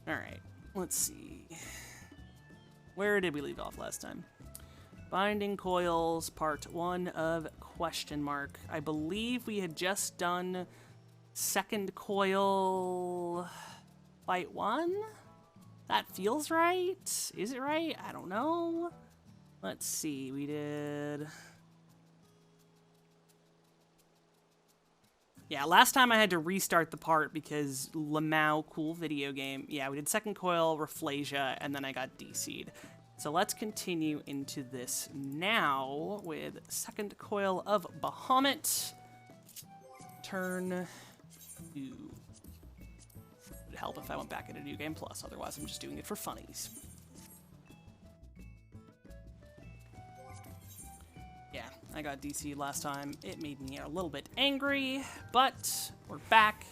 Alright, let's see. Where did we leave off last time? Binding Coils, part 1 of question mark. I believe we had just done second coil fight 1? That feels right? Is it right? I don't know. Let's see, we did... Yeah, last time I had to restart the part because Lamau, cool video game. Yeah, we did second coil, Rafflesia, and then I got DC'd. So let's continue into this now with second coil of Bahamut. Turn 2. Would help if I went back into New Game Plus, otherwise I'm just doing it for funnies. Yeah, I got DC'd last time. It made me a little bit angry, but we're back.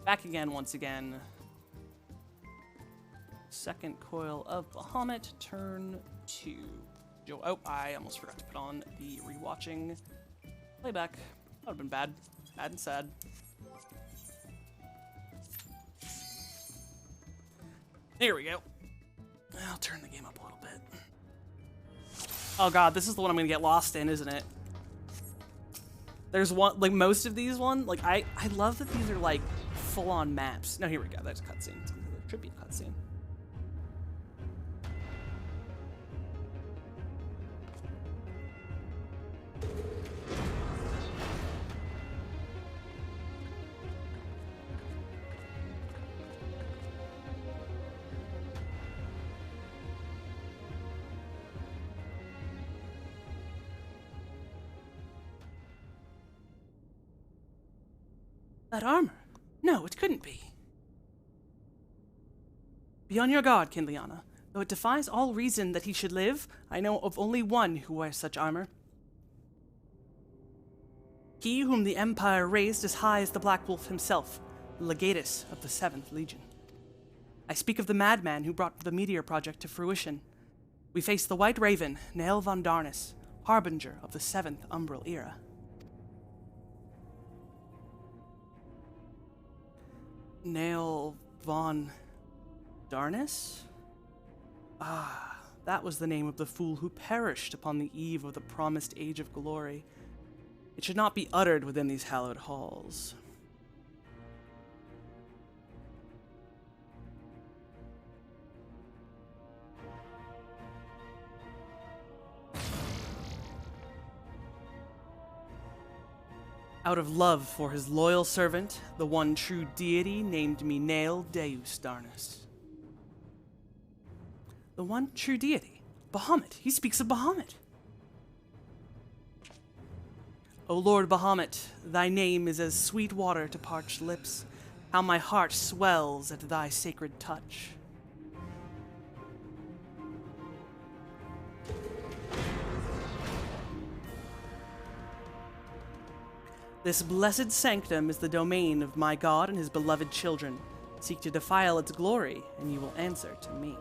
Back again once again. Second coil of Bahamut, turn 2. Oh, I almost forgot to put on the rewatching playback. That would have been bad. Bad and sad. There we go. I'll turn the game up a little bit. Oh god, this is the one I'm gonna get lost in, isn't it? There's one, like most of these like I love that these are like full-on maps. No, here we go, there's a cutscene. There should be a cutscene. That armor? No, it couldn't be. Be on your guard, Kinliana. Though it defies all reason that he should live, I know of only one who wears such armor. He whom the Empire raised as high as the Black Wolf himself, the Legatus of the 7th Legion. I speak of the madman who brought the Meteor Project to fruition. We face the White Raven, Nael von Darnus, harbinger of the 7th Umbral Era. Nael von Darnus? Ah, that was the name of the fool who perished upon the eve of the promised Age of Glory. It should not be uttered within these hallowed halls. Out of love for his loyal servant, the one true deity named me Nael Deus Darnus. The one true deity? Bahamut. He speaks of Bahamut. O Lord Bahamut, thy name is as sweet water to parched lips. How my heart swells at thy sacred touch. This blessed sanctum is the domain of my God and his beloved children. Seek to defile its glory, and you will answer to me.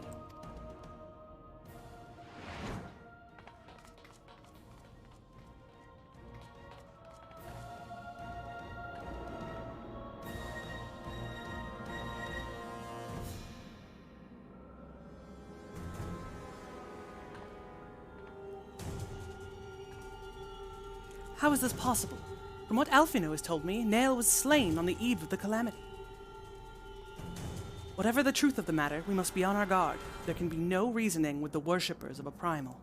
How is this possible? From what Alphino has told me, Nael was slain on the eve of the calamity. Whatever the truth of the matter, we must be on our guard. There can be no reasoning with the worshippers of a primal.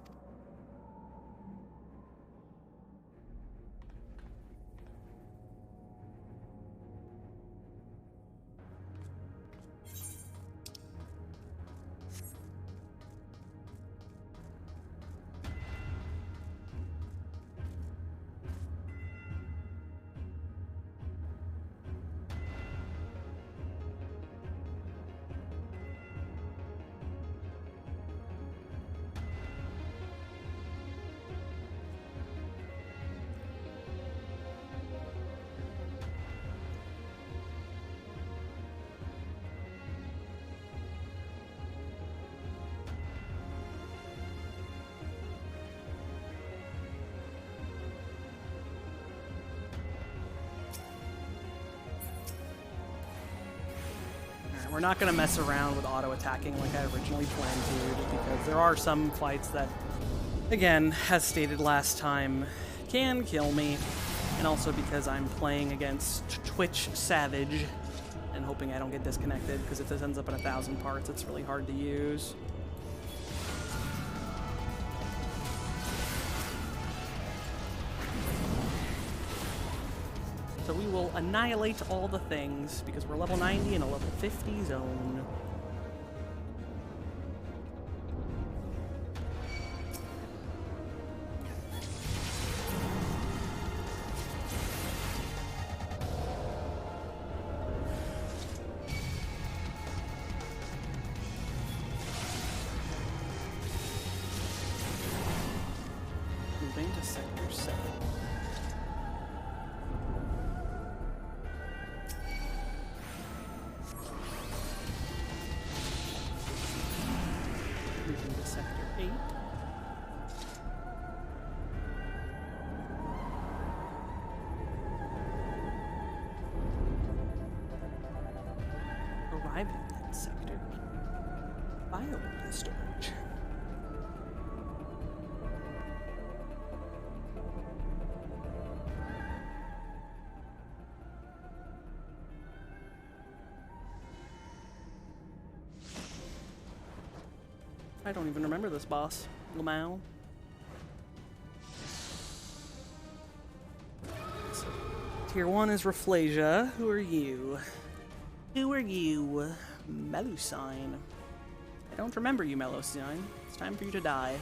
we're not going to mess around with auto-attacking like I originally planned to, just because there are some fights that, again, as stated last time, can kill me, and also because I'm playing against Twitch Savage and hoping I don't get disconnected, because if this ends up in 1,000 parts, it's really hard to use. So we will annihilate all the things, because we're level 90 in a level 50 zone. Moving to Sector 7. Moving to Sector 8. Arriving at Sector Bioweapon Storage. I don't even remember this boss. Lamau. So, Tier 1 is Rafflesia. Who are you? Who are you? Melusine. I don't remember you, Melusine. It's time for you to die.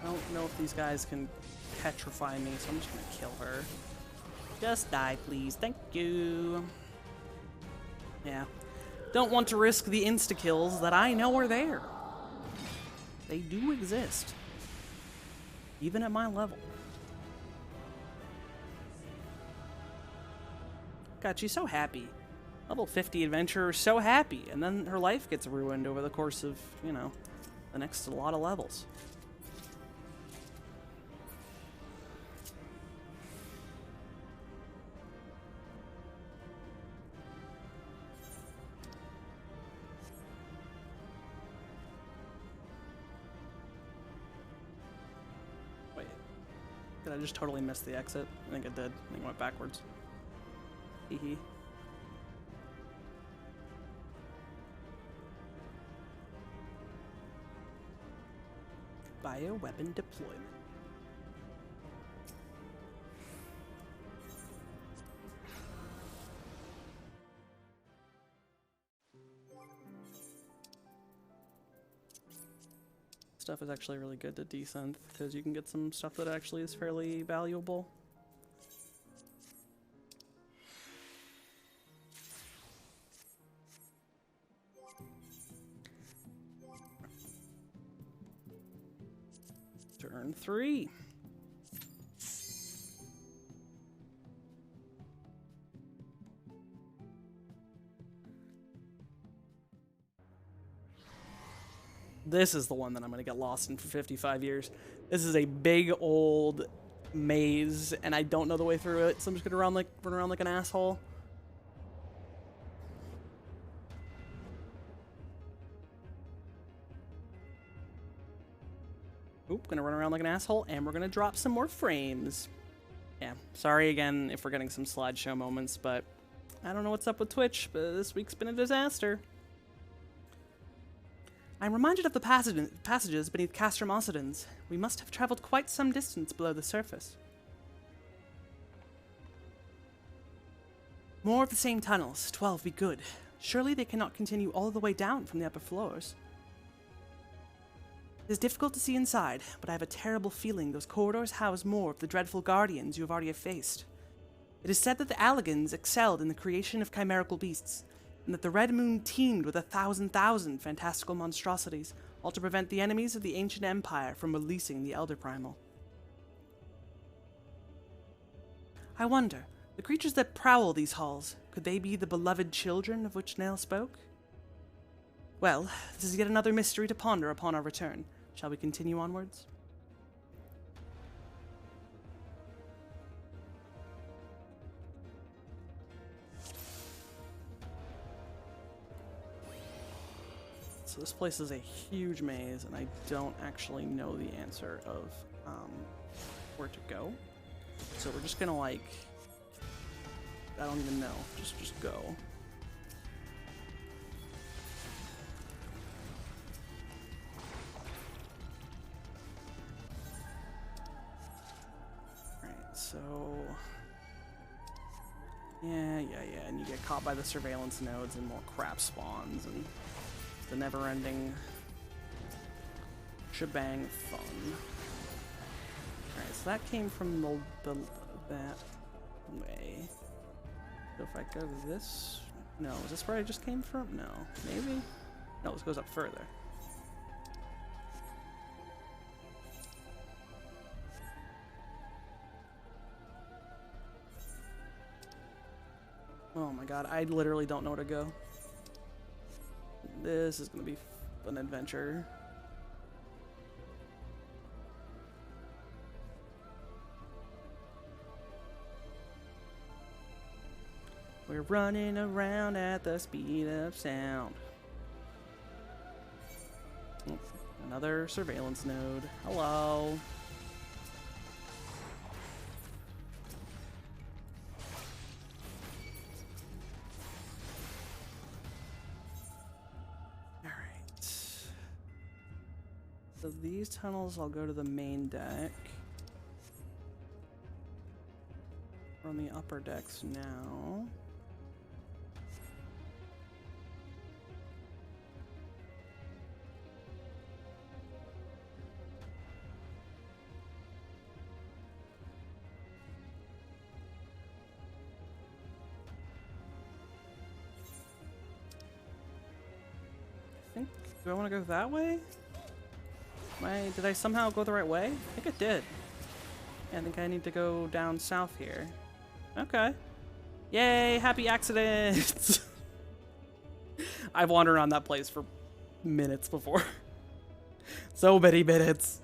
I don't know if these guys can petrify me, so I'm just gonna kill her. Just die, please. Thank you. Yeah. Don't want to risk the insta-kills that I know are there. They do exist. Even at my level. God, she's so happy. Level 50 adventurer, so happy. And then her life gets ruined over the course of, you know, the next lot of levels. Did I just totally miss the exit? I think I did. I think I went backwards. Hee. Bioweapon deployment. Stuff is actually really good to desynth because you can get some stuff that actually is fairly valuable. Turn 3. This is the one that I'm going to get lost in for 55 years. This is a big old maze, and I don't know the way through it, so I'm just going to run around like an asshole. Oop, going to run around like an asshole, and we're going to drop some more frames. Yeah, sorry again if we're getting some slideshow moments, but I don't know what's up with Twitch, but this week's been a disaster. I'm reminded of the passages beneath Castrum Occidens. We must have traveled quite some distance below the surface. More of the same tunnels. 12 be good. Surely they cannot continue all the way down from the upper floors. It is difficult to see inside, but I have a terrible feeling those corridors house more of the dreadful guardians you have already faced. It is said that the Alligans excelled in the creation of chimerical beasts, and that the Red Moon teemed with 1,000 fantastical monstrosities, all to prevent the enemies of the ancient empire from releasing the Elder Primal. I wonder, the creatures that prowl these halls, could they be the beloved children of which Nail spoke? Well, this is yet another mystery to ponder upon our return. Shall we continue onwards? So this place is a huge maze, and I don't actually know the answer of where to go. So we're just gonna, like, I don't even know. Just go. Alright, so... Yeah, and you get caught by the surveillance nodes and more crap spawns, and the never-ending shebang fun. Alright, so that came from that way. So if I go this... No, is this where I just came from? No. Maybe? No, this goes up further. Oh my god, I literally don't know where to go. This is gonna be an adventure. We're running around at the speed of sound. Oh, another surveillance node. Hello. Alright. So these tunnels, I'll go to the main deck. We're on the upper decks now. Do I want to go that way? Did I somehow go the right way? I think I did. Yeah, I think I need to go down south here. Okay. Yay, happy accidents! I've wandered around that place for minutes before. So many minutes.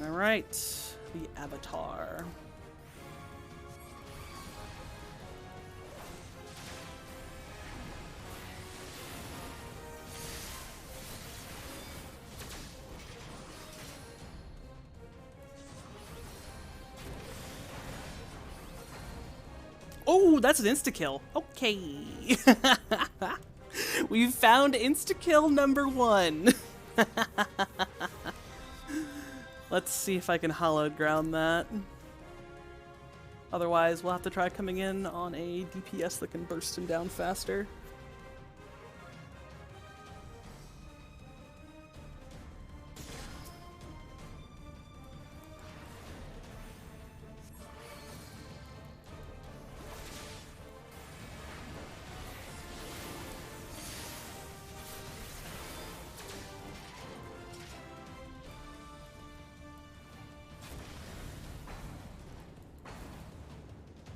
Alright, the Avatar. Oh, that's an insta-kill. Okay. We've found insta-kill number 1. Let's see if I can hallowed ground that. Otherwise, we'll have to try coming in on a DPS that can burst him down faster.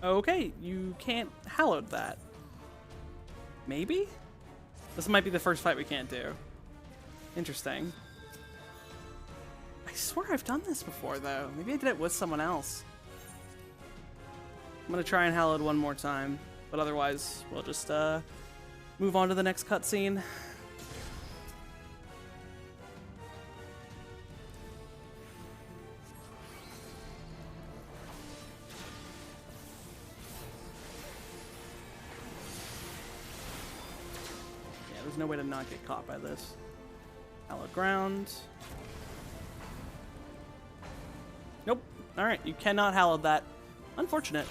Okay, you can't hallowed that. Maybe? This might be the first fight we can't do. Interesting. I swear I've done this before, though. Maybe I did it with someone else. I'm gonna try and hallowed one more time, but otherwise, we'll just move on to the next cutscene. No way to not get caught by this. Hallowed ground. Nope. Alright, you cannot hallowed that. Unfortunate.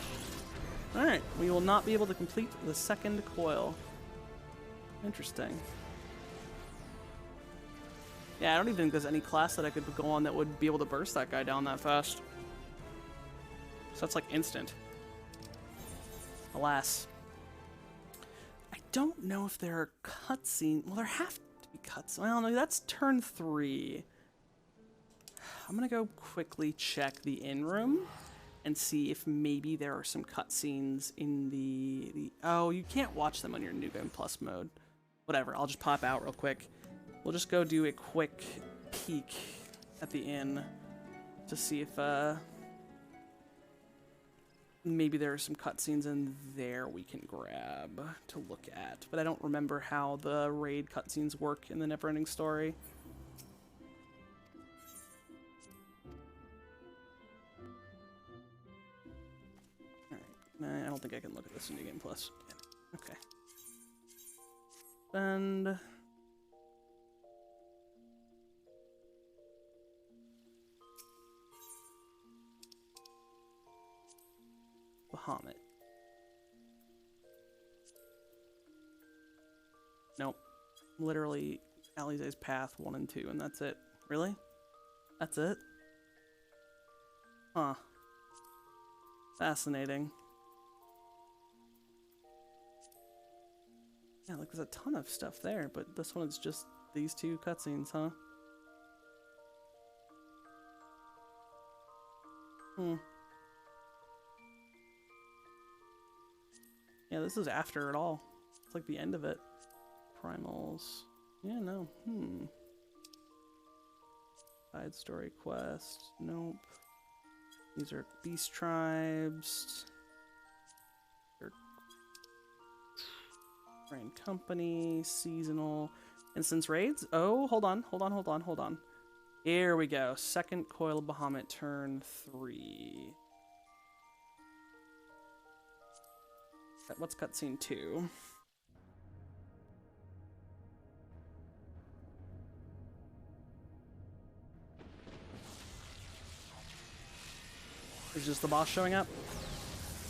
Alright, we will not be able to complete the second coil. Interesting. Yeah, I don't even think there's any class that I could go on that would be able to burst that guy down that fast. So that's like instant. Alas. I don't know if there are cutscenes. Well, there have to be cutscenes. Well, no, that's turn 3. I'm gonna go quickly check the inn room and see if maybe there are some cutscenes in the... Oh, you can't watch them on your New Game Plus mode. Whatever, I'll just pop out real quick. We'll just go do a quick peek at the inn to see if maybe there are some cutscenes in there we can grab to look at. But I don't remember how the raid cutscenes work in the Neverending Story. Alright, I don't think I can look at this in New Game Plus. Okay. And... Bahamut. Nope. Literally, Alizé's Path 1 and 2, and that's it. Really? That's it? Huh. Fascinating. Yeah, like there's a ton of stuff there, but this one is just these 2 cutscenes, huh? Yeah, this is after it all. It's like the end of it. Primals. Yeah, no. Side story quest. Nope. These are beast tribes. They're Train company, seasonal, instance raids. Oh, hold on. Here we go. Second Coil of Bahamut, turn 3. What's cutscene 2? Is just the boss showing up?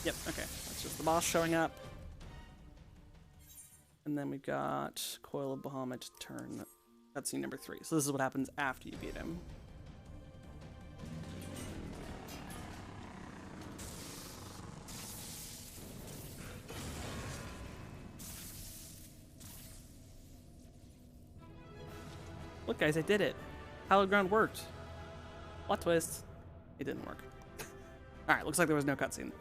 Yep, okay. That's just the boss showing up. And then we've got Coil of Bahamut, turn cutscene number 3. So this is what happens after you beat him. Look, guys, I did it. Hallowed Ground worked. Plot twist. It didn't work. Alright, looks like there was no cutscene.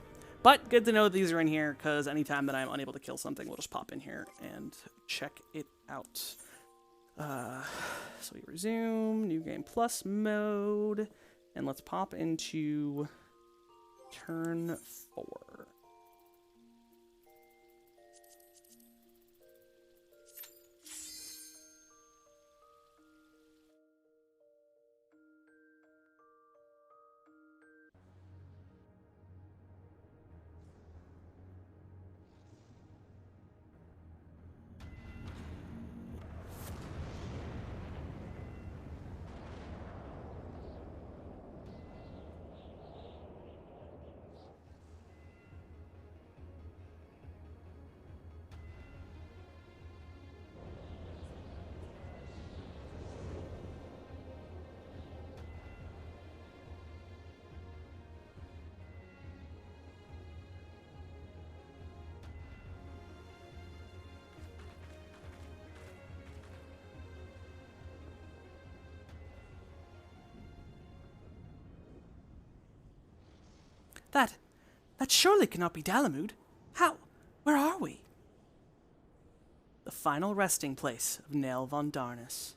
But good to know that these are in here, because anytime that I'm unable to kill something, we'll just pop in here and check it out. So we resume, New Game Plus mode, and let's pop into turn 4. That surely cannot be Dalamud. How? Where are we? The final resting place of Nell von Darnus.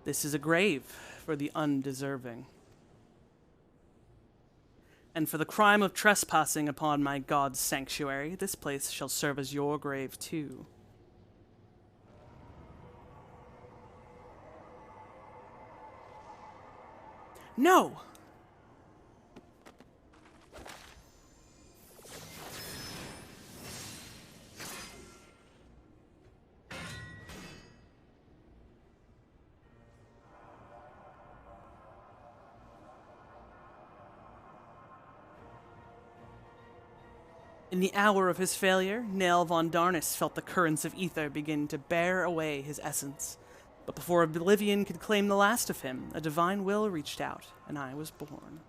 This is a grave for the undeserving. And for the crime of trespassing upon my god's sanctuary, this place shall serve as your grave too. No! In the hour of his failure, Nell von Darnus felt the currents of ether begin to bear away his essence. But before oblivion could claim the last of him, a divine will reached out, and I was born.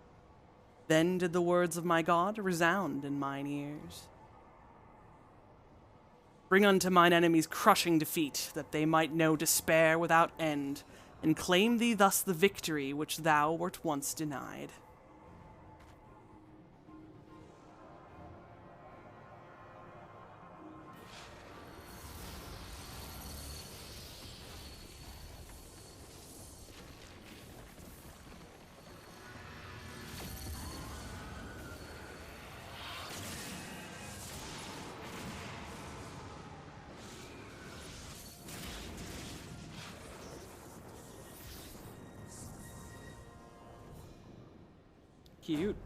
Then did the words of my God resound in mine ears. Bring unto mine enemies crushing defeat, that they might know despair without end, and claim thee thus the victory which thou wert once denied. Cute.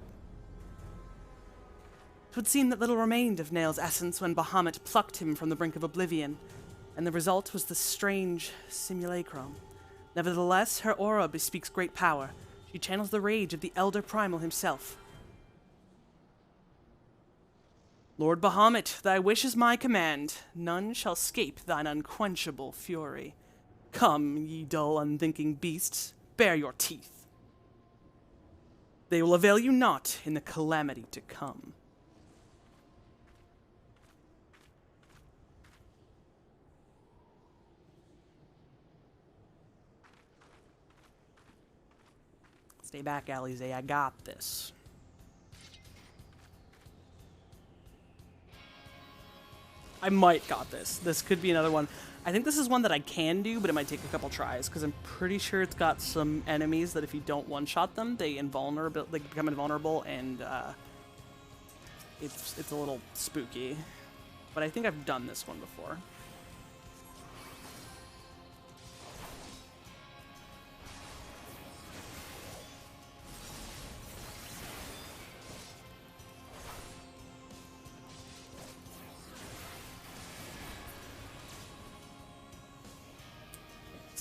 It would seem that little remained of Nail's essence when Bahamut plucked him from the brink of oblivion, and the result was the strange simulacrum. Nevertheless, her aura bespeaks great power. She channels the rage of the Elder Primal himself. Lord Bahamut, thy wish is my command. None shall scape thine unquenchable fury. Come, ye dull, unthinking beasts, bare your teeth. They will avail you not in the calamity to come. Stay back, Alize. I got this. I might got this. This could be another one. I think this is one that I can do, but it might take a couple tries, because I'm pretty sure it's got some enemies that if you don't one-shot them, they become invulnerable, and it's a little spooky. But I think I've done this one before.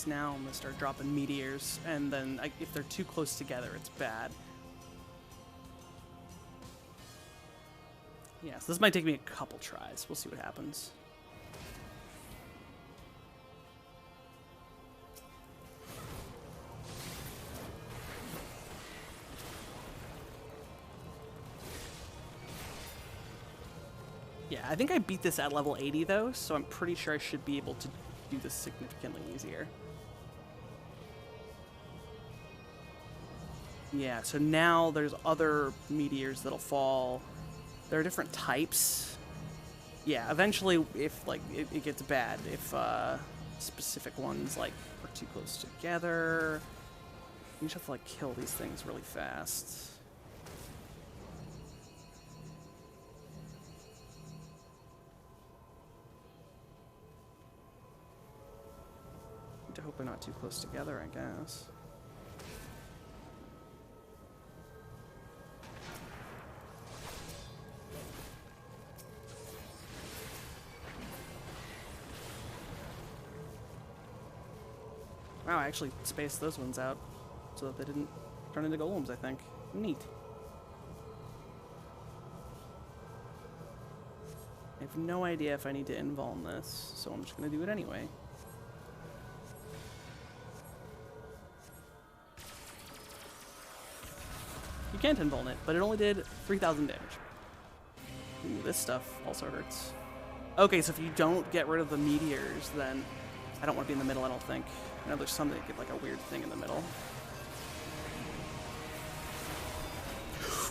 Now I'm gonna start dropping meteors, and then if they're too close together, it's bad. Yeah, so this might take me a couple tries. We'll see what happens. Yeah, I think I beat this at level 80 though, so I'm pretty sure I should be able to do this significantly easier. Yeah, so now there's other meteors that'll fall. There are different types. Yeah, eventually, if like it gets bad, if specific ones like are too close together, you just have to like kill these things really fast. I hope they're not too close together, I guess. Wow, I actually spaced those ones out so that they didn't turn into golems, I think. Neat. I have no idea if I need to invuln this, so I'm just going to do it anyway. You can't invuln it, but it only did 3,000 damage. Ooh, this stuff also hurts. Okay, so if you don't get rid of the meteors, then I don't want to be in the middle, I don't think. I know there's some that get like a weird thing in the middle.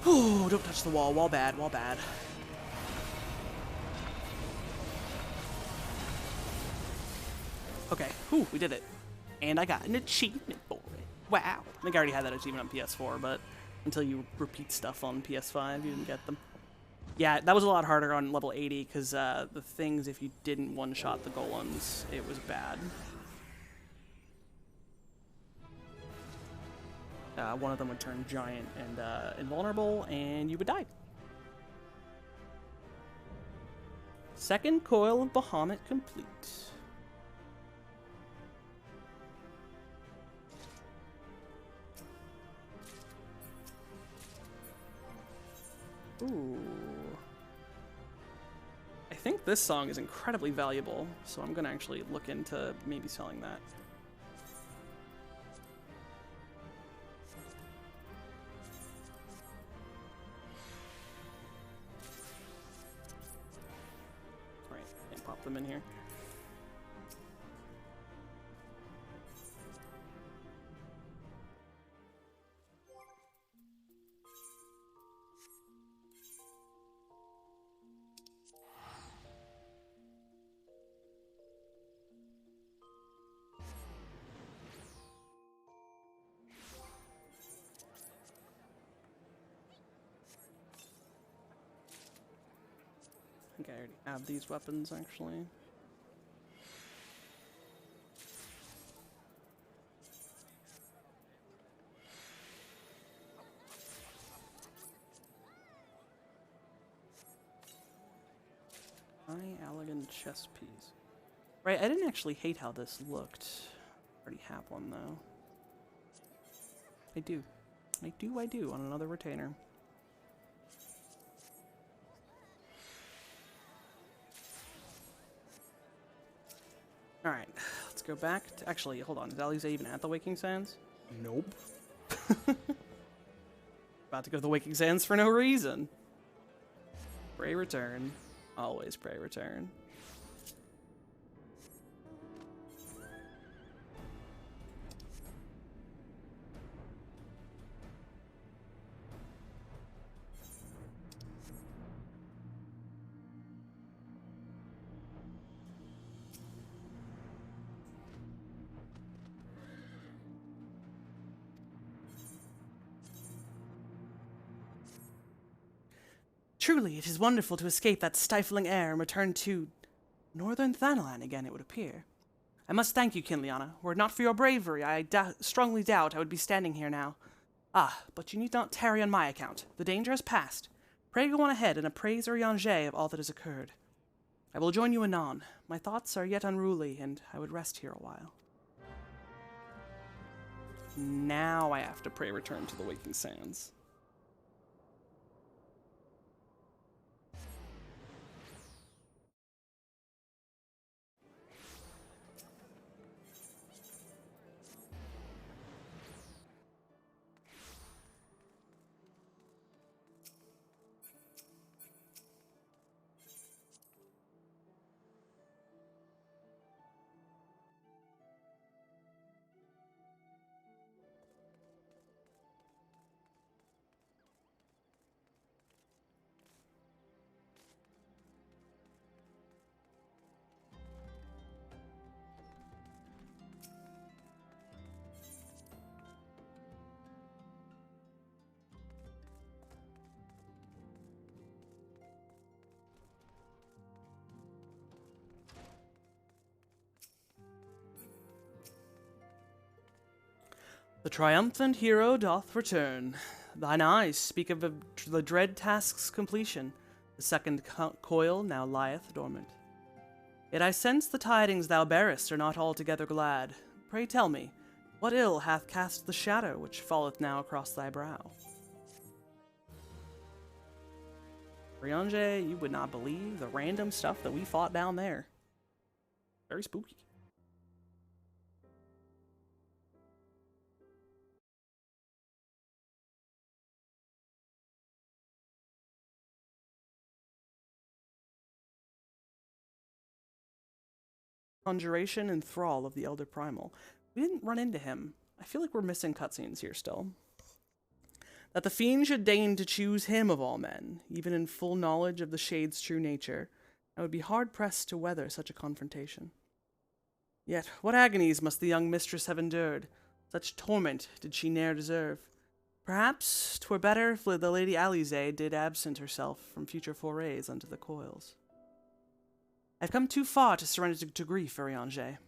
Oh, don't touch the wall. Wall bad, wall bad. Okay, whew, we did it. And I got an achievement for it. Wow. I think I already had that achievement on PS4, but until you repeat stuff on PS5, you didn't get them. Yeah, that was a lot harder on level 80, because the things, if you didn't one-shot the golems, it was bad. One of them would turn giant and invulnerable, and you would die. Second coil of Bahamut complete. Ooh. I think this song is incredibly valuable, so I'm gonna actually look into maybe selling that. pop them in here. I think I already have these weapons, actually. Elegant chess piece. Right, I didn't actually hate how this looked. Already have one, though. I do. I do, on another retainer. Alright, let's go back to... Actually, hold on. Is Alize even at the Waking Sands? Nope. About to go to the Waking Sands for no reason. Pray return. Always pray return. Truly, it is wonderful to escape that stifling air and return to northern Thanalan again, it would appear. I must thank you, Kinliana. Were it not for your bravery, I strongly doubt I would be standing here now. Ah, but you need not tarry on my account. The danger has passed. Pray go on ahead and appraise Urianger of all that has occurred. I will join you anon. My thoughts are yet unruly, and I would rest here a while. Now I have to pray return to the Waking Sands. The triumphant hero doth return. Thine eyes speak of the dread task's completion. The second coil now lieth dormant. Yet I sense the tidings thou bearest are not altogether glad. Pray tell me, what ill hath cast the shadow which falleth now across thy brow? Urianger, you would not believe the random stuff that we fought down there. Very spooky. Conjuration and Thrall of the Elder Primal. We didn't run into him. I feel like we're missing cutscenes here still. That the Fiend should deign to choose him of all men, even in full knowledge of the Shade's true nature, I would be hard-pressed to weather such a confrontation. Yet, what agonies must the young mistress have endured? Such torment did she ne'er deserve. Perhaps 'twere better if the Lady Alize did absent herself from future forays unto the coils. I've come too far to surrender to grief, Urianger.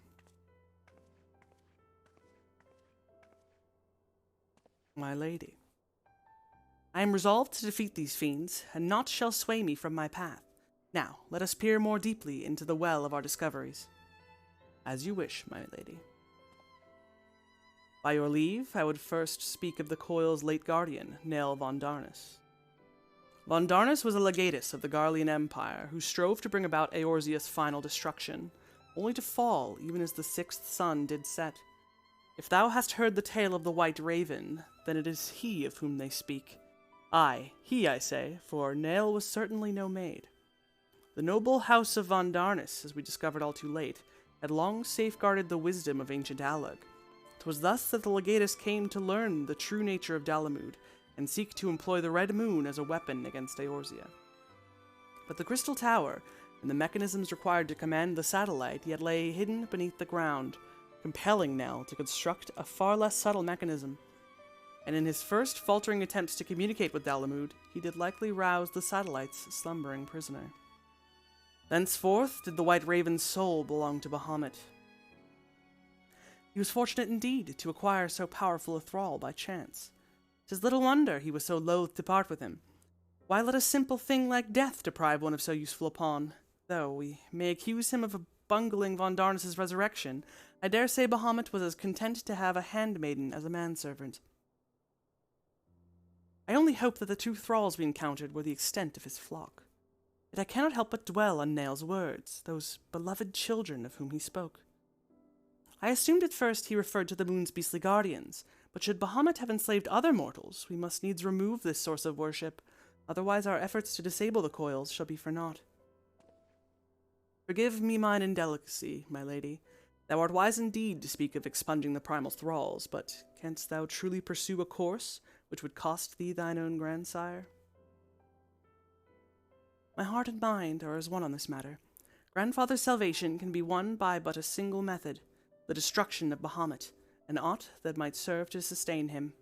My lady, I am resolved to defeat these fiends, and naught shall sway me from my path. Now, let us peer more deeply into the well of our discoveries. As you wish, my lady. By your leave, I would first speak of the Coil's late guardian, Nell von Darnus. Von Darnus was a legatus of the Garlean Empire, who strove to bring about Eorzea's final destruction, only to fall even as the sixth sun did set. If thou hast heard the tale of the White Raven, then it is he of whom they speak. Aye, he, I say, for Nell was certainly no maid. The noble house of Von Darnus, as we discovered all too late, had long safeguarded the wisdom of ancient Alleg. 'Twas thus that the legatus came to learn the true nature of Dalamud, and seek to employ the Red Moon as a weapon against Eorzea. But the Crystal Tower, and the mechanisms required to command the satellite, yet lay hidden beneath the ground, compelling Nell to construct a far less subtle mechanism. And in his first faltering attempts to communicate with Dalamud, he did likely rouse the satellite's slumbering prisoner. Thenceforth did the White Raven's soul belong to Bahamut. He was fortunate indeed to acquire so powerful a thrall by chance. 'Tis little wonder he was so loath to part with him. Why let a simple thing like death deprive one of so useful a pawn? Though we may accuse him of bungling Von Darnus's resurrection, I dare say Bahamut was as content to have a handmaiden as a manservant. I only hope that the two thralls we encountered were the extent of his flock. Yet I cannot help but dwell on Nail's words, those beloved children of whom he spoke. I assumed at first he referred to the moon's beastly guardians, but should Bahamut have enslaved other mortals, we must needs remove this source of worship, otherwise our efforts to disable the coils shall be for naught. Forgive me mine indelicacy, my lady. Thou art wise indeed to speak of expunging the primal thralls, but canst thou truly pursue a course which would cost thee thine own grandsire? My heart and mind are as one on this matter. Grandfather's salvation can be won by but a single method, the destruction of Bahamut, and aught that might serve to sustain him.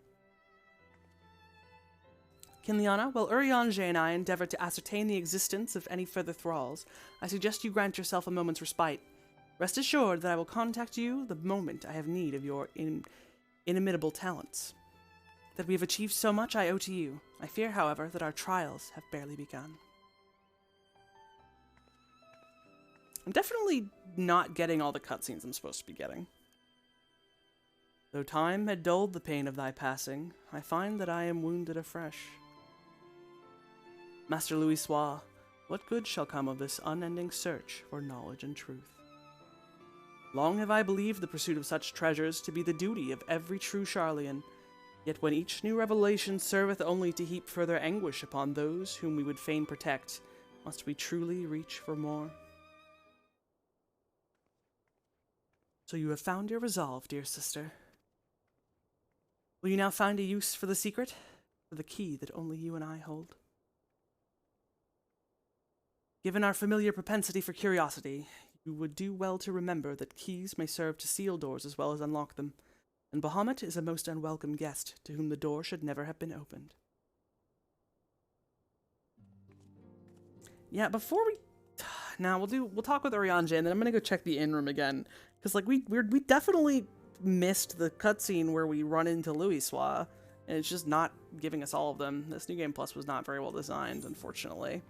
Kinliana, while Urianger and I endeavor to ascertain the existence of any further thralls, I suggest you grant yourself a moment's respite. Rest assured that I will contact you the moment I have need of your inimitable talents. That we have achieved so much I owe to you. I fear, however, that our trials have barely begun. I'm definitely not getting all the cutscenes I'm supposed to be getting. Though time had dulled the pain of thy passing, I find that I am wounded afresh. Master Louisoix, what good shall come of this unending search for knowledge and truth? Long have I believed the pursuit of such treasures to be the duty of every true Charlian, yet when each new revelation serveth only to heap further anguish upon those whom we would fain protect, must we truly reach for more? So you have found your resolve, dear sister. Will you now find a use for the secret, for the key that only you and I hold? Given our familiar propensity for curiosity, you would do well to remember that keys may serve to seal doors as well as unlock them, and Bahamut is a most unwelcome guest to whom the door should never have been opened. Yeah, before we... Now, we'll talk with Urianger, and then I'm gonna go check the inn room again, because, like, we definitely missed the cutscene where we run into Louisoix, and it's just not giving us all of them. This New Game Plus was not very well designed, unfortunately.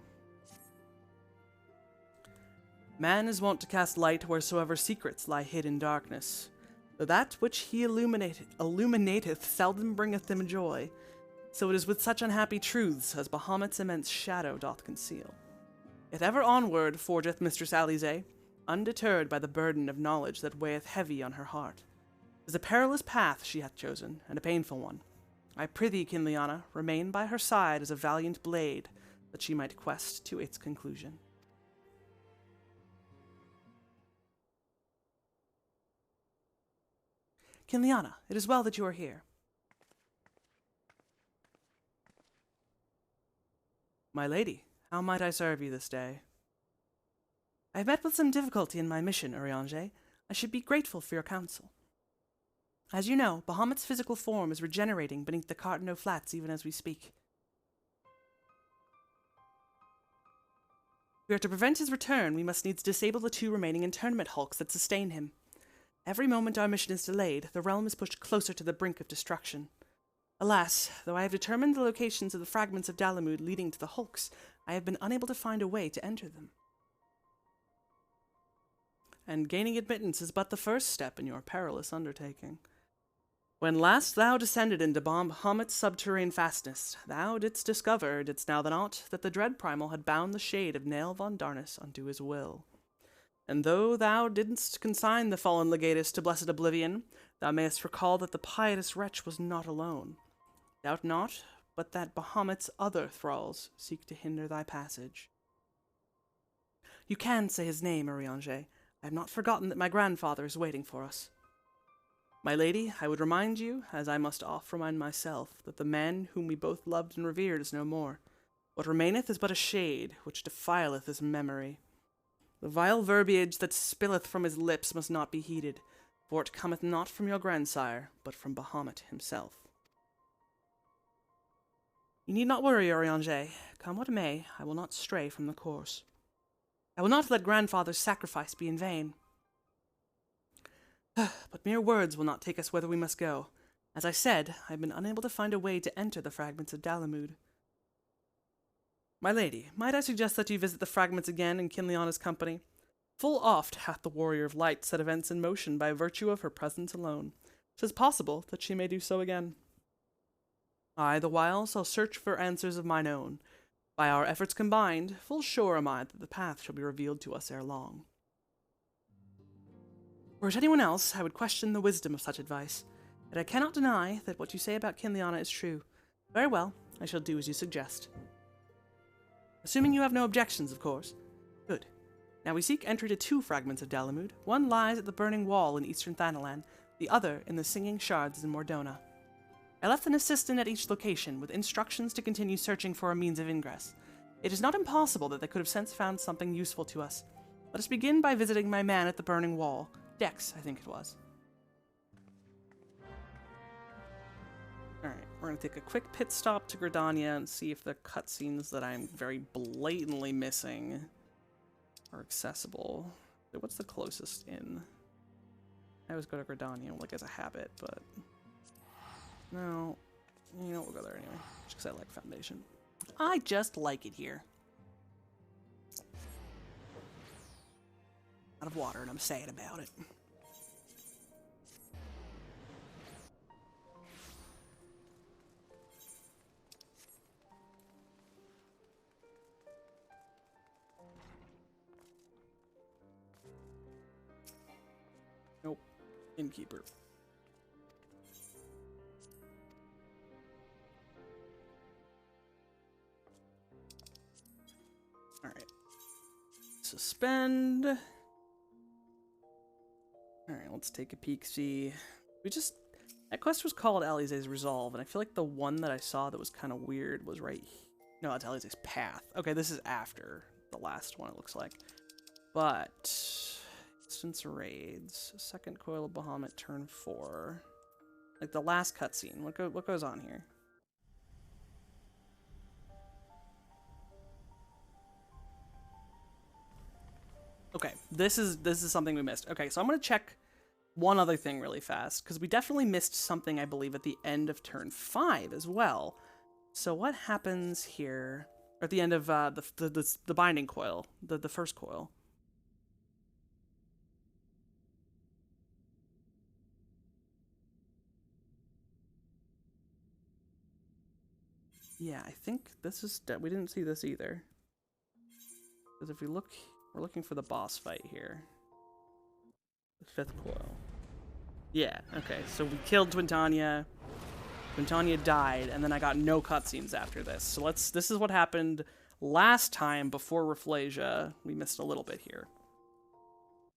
Man is wont to cast light wheresoever secrets lie hid in darkness, though that which he illuminateth seldom bringeth him joy. So it is with such unhappy truths as Bahamut's immense shadow doth conceal. Yet ever onward forgeth Mistress Alize, undeterred by the burden of knowledge that weigheth heavy on her heart. 'Tis a perilous path she hath chosen, and a painful one. I prithee, Kinliana, remain by her side as a valiant blade, that she might quest to its conclusion. Kinliana, it is well that you are here. My lady, how might I serve you this day? I have met with some difficulty in my mission, Urianger. I should be grateful for your counsel. As you know, Bahamut's physical form is regenerating beneath the Cartano Flats even as we speak. If we are to prevent his return, we must needs disable the two remaining internment hulks that sustain him. Every moment our mission is delayed, the realm is pushed closer to the brink of destruction. Alas, though I have determined the locations of the fragments of Dalamud leading to the hulks, I have been unable to find a way to enter them. And gaining admittance is but the first step in your perilous undertaking. When last thou descended into Bahamut's subterranean fastness, thou didst discover, didst thou not, that the dread primal had bound the shade of Nail Von Darnus unto his will. And though thou didst consign the fallen legatus to blessed oblivion, thou mayest recall that the pietous wretch was not alone. Doubt not, but that Bahamut's other thralls seek to hinder thy passage. You can say his name, Urianger. I have not forgotten that my grandfather is waiting for us. My lady, I would remind you, as I must oft remind myself, that the man whom we both loved and revered is no more. What remaineth is but a shade, which defileth his memory. The vile verbiage that spilleth from his lips must not be heeded, for it cometh not from your grandsire, but from Bahamut himself. You need not worry, Urianger. Come what may, I will not stray from the course. I will not let grandfather's sacrifice be in vain. But mere words will not take us whither we must go. As I said, I have been unable to find a way to enter the fragments of Bahamut. My lady, might I suggest that you visit the fragments again in Kinliana's company? Full oft hath the warrior of light set events in motion by virtue of her presence alone. 'Tis possible that she may do so again. I, the while, shall search for answers of mine own. By our efforts combined, full sure am I that the path shall be revealed to us ere long. Were it anyone else, I would question the wisdom of such advice, yet I cannot deny that what you say about Kinliana is true. Very well, I shall do as you suggest. Assuming you have no objections, of course. Good. Now we seek entry to 2 fragments of Bahamut. One lies at the Burning Wall in eastern Thanalan, the other in the Singing Shards in Mordona. I left an assistant at each location, with instructions to continue searching for a means of ingress. It is not impossible that they could have since found something useful to us. Let us begin by visiting my man at the Burning Wall. Dex, I think it was. Alright, we're going to take a quick pit stop to Gridania and see if the cutscenes that I'm very blatantly missing are accessible. What's the closest inn? I always go to Gridania, like as a habit, but... No, you know, we'll go there anyway, just because I like Foundation. I just like it here. Out of water, and I'm sad about it. Nope. Innkeeper. Alright. Suspend. Alright, let's take a peek, see. That quest was called Alize's Resolve, and I feel like the one that I saw that was kind of weird was right here. No, it's Alize's Path. Okay, this is after the last one, it looks like. But... Instance raids. Second Coil of Bahamut, turn 4. Like the last cutscene. What goes on here? Okay, this is something we missed. Okay, so I'm gonna check one other thing really fast, because we definitely missed something, I believe, at the end of turn 5 as well. So what happens here, or at the end of the binding coil, the first coil? Yeah, I think this is... we didn't see this either. Because if we look... We're looking for the boss fight here. The 5th coil. Yeah, okay, so we killed Twintania. Twintania died, and then I got no cutscenes after this. So this is what happened last time before Rafflesia. We missed a little bit here.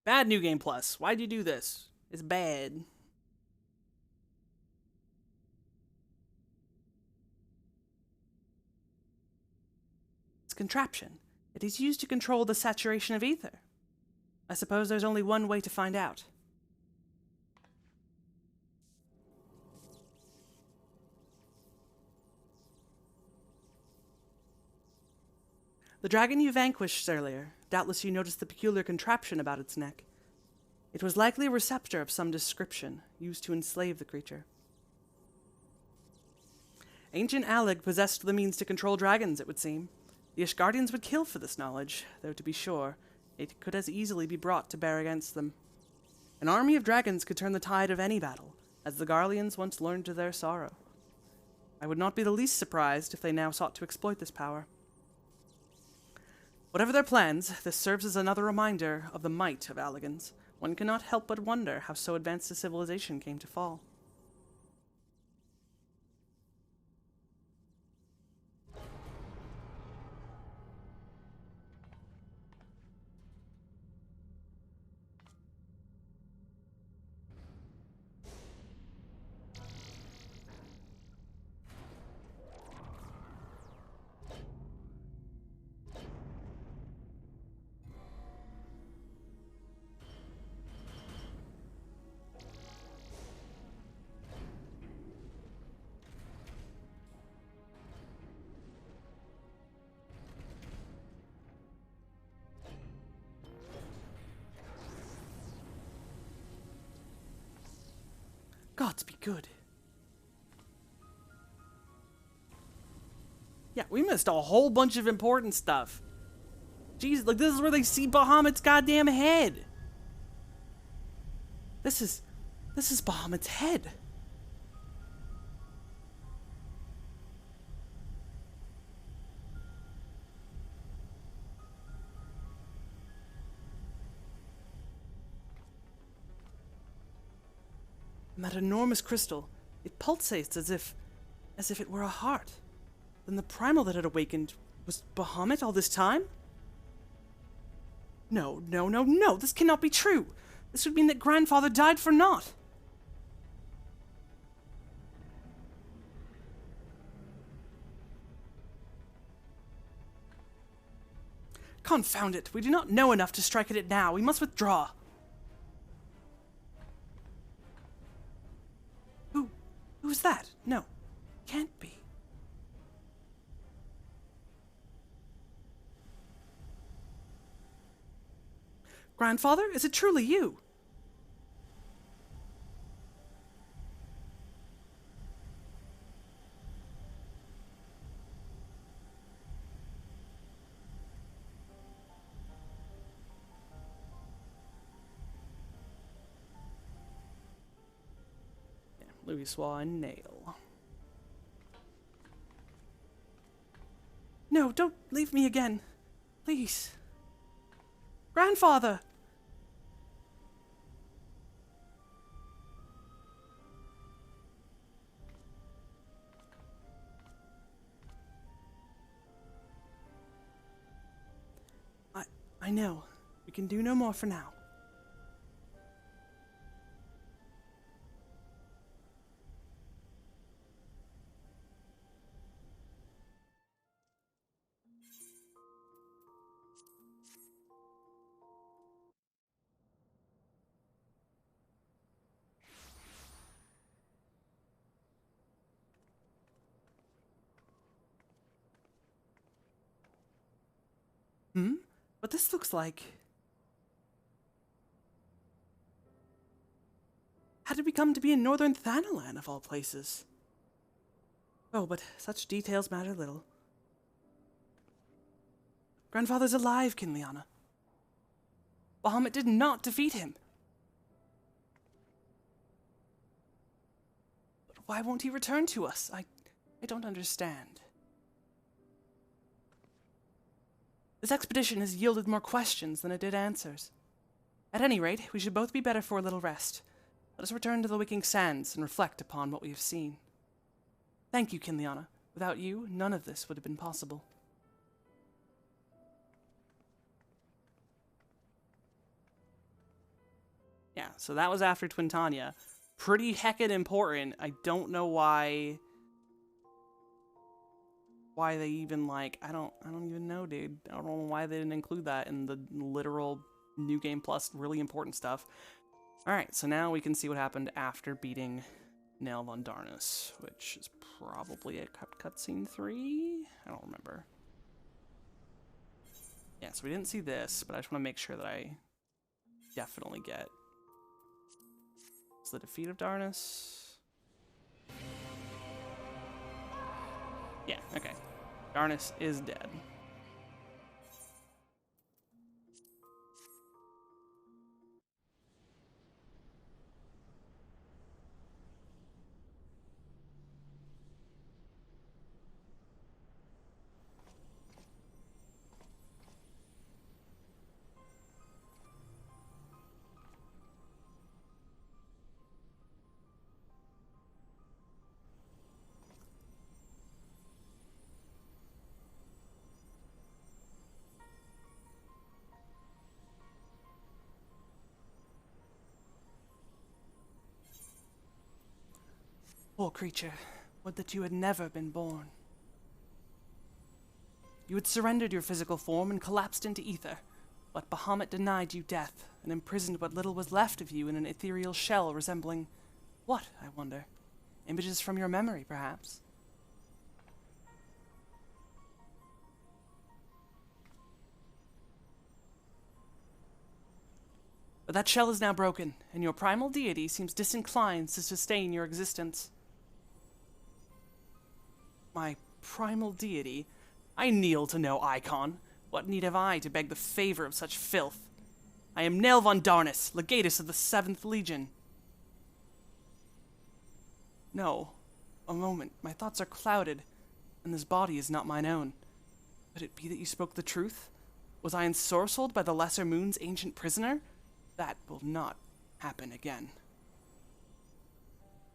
Bad New Game Plus. Why'd you do this? It's bad. It's a contraption. It is used to control the saturation of ether. I suppose there's only one way to find out. The dragon you vanquished earlier, doubtless you noticed the peculiar contraption about its neck. It was likely a receptor of some description, used to enslave the creature. Ancient Alec possessed the means to control dragons, it would seem. The Ishgardians would kill for this knowledge, though to be sure, it could as easily be brought to bear against them. An army of dragons could turn the tide of any battle, as the Garleans once learned to their sorrow. I would not be the least surprised if they now sought to exploit this power. Whatever their plans, this serves as another reminder of the might of Allegans. One cannot help but wonder how so advanced a civilization came to fall. good. Yeah, we missed a whole bunch of important stuff. Jeez, like, this is where they see Bahamut's goddamn head. This is Bahamut's head. And that enormous crystal, it pulsates as if it were a heart. Then the primal that had awakened was Bahamut all this time? No, no, no, no, this cannot be true. This would mean that grandfather died for naught. Confound it, we do not know enough to strike at it now. We must withdraw. Who's that? No, can't be. Grandfather, is it truly you? Yeah, Louis Swan nail. No, don't leave me again. Please. Grandfather! I know. We can do no more for now. But this looks like... How did we come to be in northern Thanalan, of all places? Oh, but such details matter little. Grandfather's alive, Kinliana. Bahamut did not defeat him. But why won't he return to us? I don't understand. This expedition has yielded more questions than it did answers. At any rate, we should both be better for a little rest. Let us return to the Wicking Sands and reflect upon what we have seen. Thank you, Kinliana. Without you, none of this would have been possible. Yeah, so that was after Twintania. Pretty heckin' important. I don't know why they even, like, I don't even know, dude. I don't know why they didn't include that in the literal New Game Plus really important stuff. Alright, so now we can see what happened after beating Nail von Darnus, which is probably a cutscene 3? I don't remember. Yeah, so we didn't see this, but I just want to make sure that I definitely get... It's the defeat of Darnus. Yeah, okay. Darnus is dead. Poor creature, would that you had never been born. You had surrendered your physical form and collapsed into ether, but Bahamut denied you death and imprisoned what little was left of you in an ethereal shell resembling... what, I wonder? Images from your memory, perhaps? But that shell is now broken, and your primal deity seems disinclined to sustain your existence. My primal deity? I kneel to no icon. What need have I to beg the favor of such filth? I am Nell von Darnus, legatus of the 7th Legion. No. A moment. My thoughts are clouded, and this body is not mine own. Could it be that you spoke the truth? Was I ensorcelled by the Lesser Moon's ancient prisoner? That will not happen again.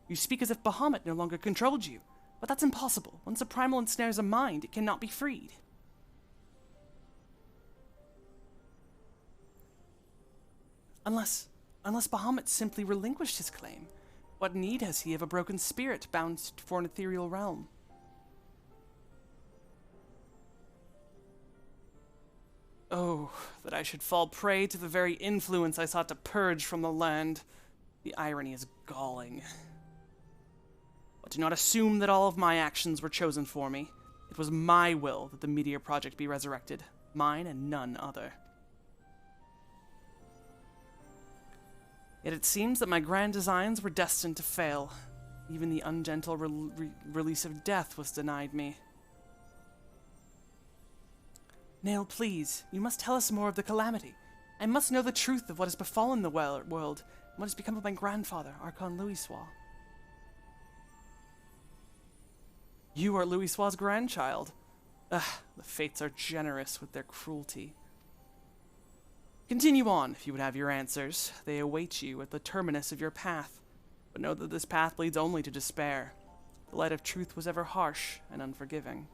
You speak as if Bahamut no longer controlled you, but that's impossible. Once a primal ensnares a mind, it cannot be freed. Unless Bahamut simply relinquished his claim. What need has he of a broken spirit bound for an ethereal realm? Oh, that I should fall prey to the very influence I sought to purge from the land. The irony is galling. But do not assume that all of my actions were chosen for me. It was my will that the Meteor Project be resurrected. Mine and none other. Yet it seems that my grand designs were destined to fail. Even the ungentle release of death was denied me. Nail, please, you must tell us more of the calamity. I must know the truth of what has befallen the world, and what has become of my grandfather, Archon Louisoix. You are Louisoix's grandchild. Ugh, the fates are generous with their cruelty. Continue on, if you would have your answers. They await you at the terminus of your path. But know that this path leads only to despair. The light of truth was ever harsh and unforgiving.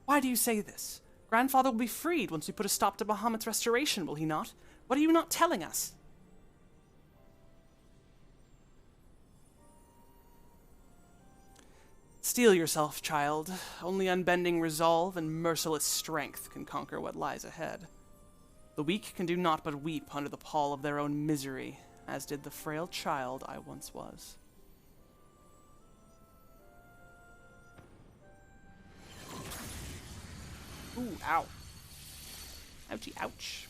Why do you say this? Grandfather will be freed once we put a stop to Bahamut's restoration, will he not? What are you not telling us? Steel yourself, child. Only unbending resolve and merciless strength can conquer what lies ahead. The weak can do naught but weep under the pall of their own misery, as did the frail child I once was. Ooh, ow. Ouchie, ouch.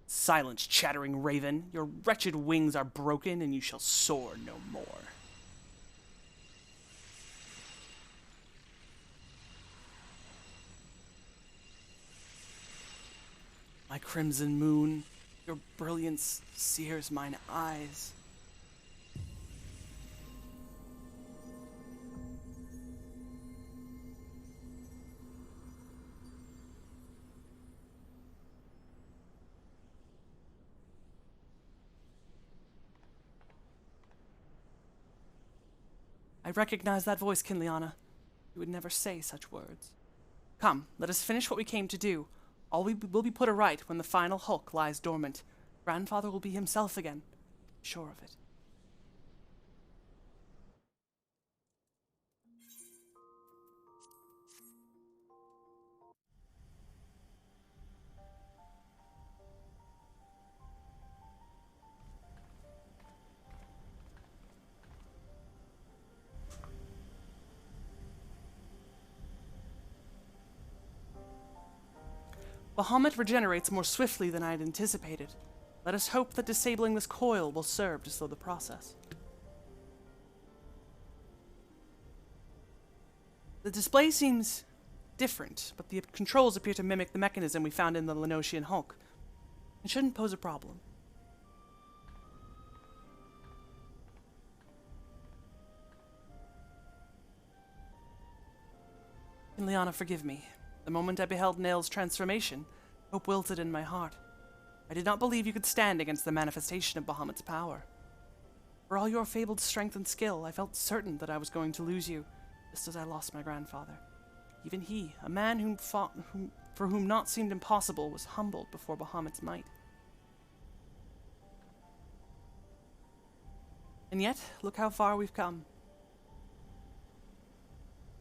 Silence, chattering raven. Your wretched wings are broken, and you shall soar no more. My crimson moon, your brilliance sears mine eyes. I recognize that voice, Kinliana. You would never say such words. Come, let us finish what we came to do. All will be put aright when the final hulk lies dormant. Grandfather will be himself again. Sure of it. Bahamut regenerates more swiftly than I had anticipated. Let us hope that disabling this coil will serve to slow the process. The display seems different, but the controls appear to mimic the mechanism we found in the Lenosian Hulk. It shouldn't pose a problem. And Liana, forgive me. The moment I beheld Nail's transformation, hope wilted in my heart. I did not believe you could stand against the manifestation of Bahamut's power. For all your fabled strength and skill, I felt certain that I was going to lose you, just as I lost my grandfather. Even he, a man for whom naught seemed impossible, was humbled before Bahamut's might. And yet, look how far we've come.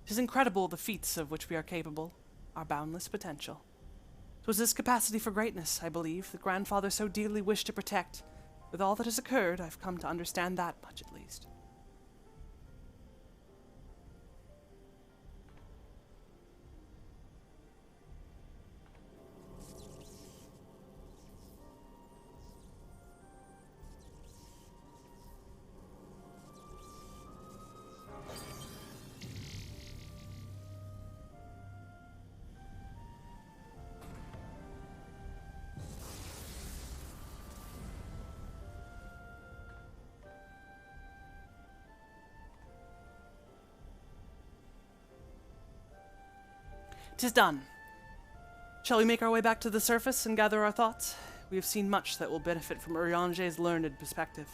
'Tis incredible the feats of which we are capable. Our boundless potential. 'Twas this capacity for greatness, I believe, that Grandfather so dearly wished to protect. With all that has occurred, I've come to understand that much at least. 'Tis done. Shall we make our way back to the surface and gather our thoughts? We have seen much that will benefit from Urianger's learned perspective.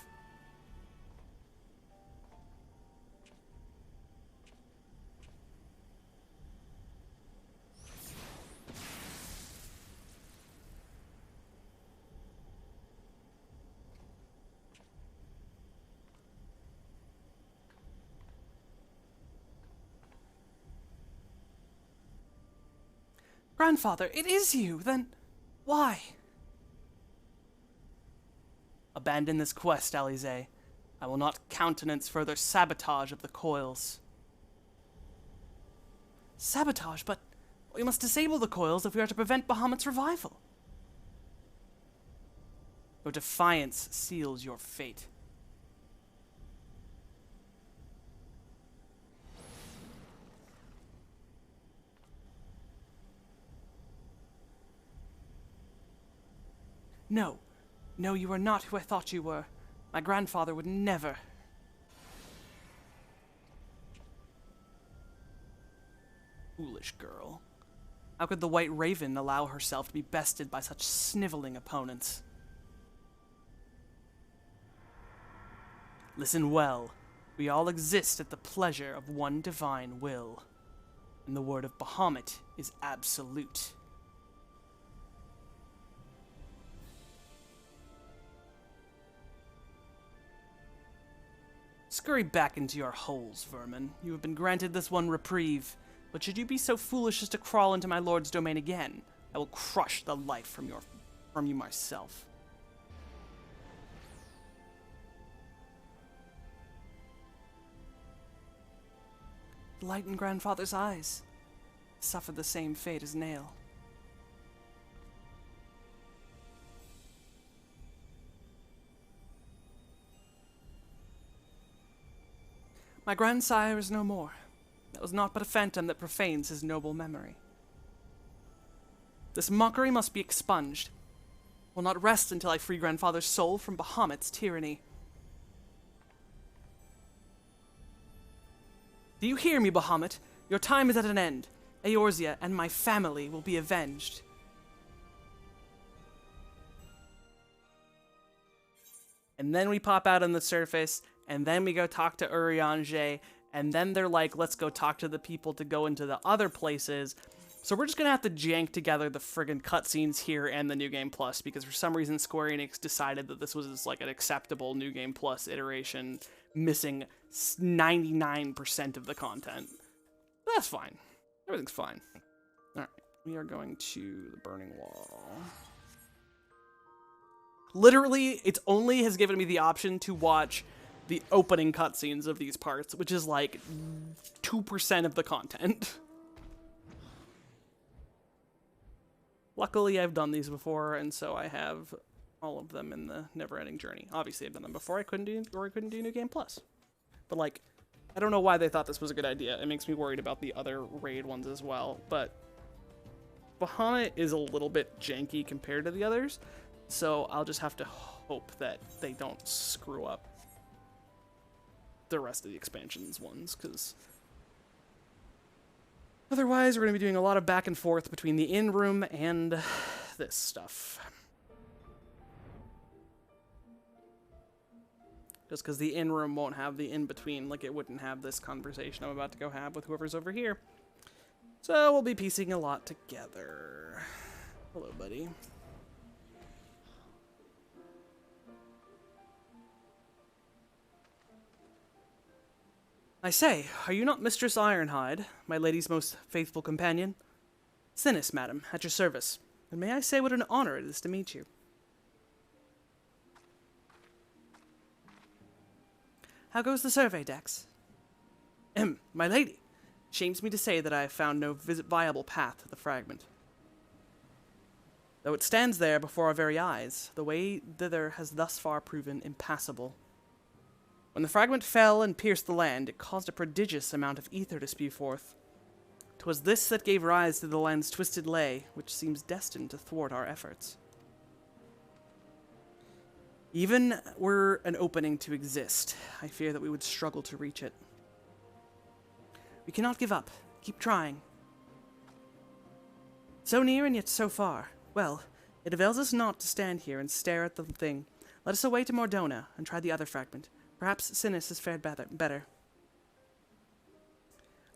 Grandfather, it is you! Then why? Abandon this quest, Alize. I will not countenance further sabotage of the coils. Sabotage? But we must disable the coils if we are to prevent Bahamut's revival. Your defiance seals your fate. No. No, you are not who I thought you were. My grandfather would never. Foolish girl. How could the White Raven allow herself to be bested by such sniveling opponents? Listen well. We all exist at the pleasure of one divine will. And the word of Bahamut is absolute. Scurry back into your holes, vermin. You have been granted this one reprieve, but should you be so foolish as to crawl into my lord's domain again, I will crush the life from you myself. The light in grandfather's eyes suffered the same fate as Nail. My grandsire is no more. That was naught but a phantom that profanes his noble memory. This mockery must be expunged. Will not rest until I free grandfather's soul from Bahamut's tyranny. Do you hear me, Bahamut? Your time is at an end. Eorzea and my family will be avenged. And then we pop out on the surface, and then we go talk to Urianger, and then they're like, let's go talk to the people to go into the other places. So we're just gonna have to jank together the friggin' cutscenes here and the New Game Plus, because for some reason Square Enix decided that this was like an acceptable New Game Plus iteration, missing 99% of the content. But that's fine. Everything's fine. Alright, we are going to the Burning Wall. Literally, it only has given me the option to watch the opening cutscenes of these parts, which is like 2% of the content. Luckily, I've done these before, and so I have all of them in the Never-Ending Journey. Obviously, I've done them before. I couldn't do New Game Plus. But like, I don't know why they thought this was a good idea. It makes me worried about the other raid ones as well. But Bahamut is a little bit janky compared to the others, so I'll just have to hope that they don't screw up the rest of the expansions ones, because otherwise we're going to be doing a lot of back and forth between the in-room and this stuff. Just because the in-room won't have the in-between, like it wouldn't have this conversation I'm about to go have with whoever's over here. So we'll be piecing a lot together. Hello, buddy. I say, are you not Mistress Ironhide, my lady's most faithful companion? Sinis, madam, at your service. And may I say what an honor it is to meet you. How goes the survey, Dex? My lady. Shames me to say that I have found no viable path to the fragment. Though it stands there before our very eyes, the way thither has thus far proven impassable. When the fragment fell and pierced the land, it caused a prodigious amount of ether to spew forth. 'Twas this that gave rise to the land's twisted lay, which seems destined to thwart our efforts. Even were an opening to exist, I fear that we would struggle to reach it. We cannot give up. Keep trying. So near and yet so far. Well, it avails us not to stand here and stare at the thing. Let us away to Mordona and try the other fragment. Perhaps Sinis has fared better.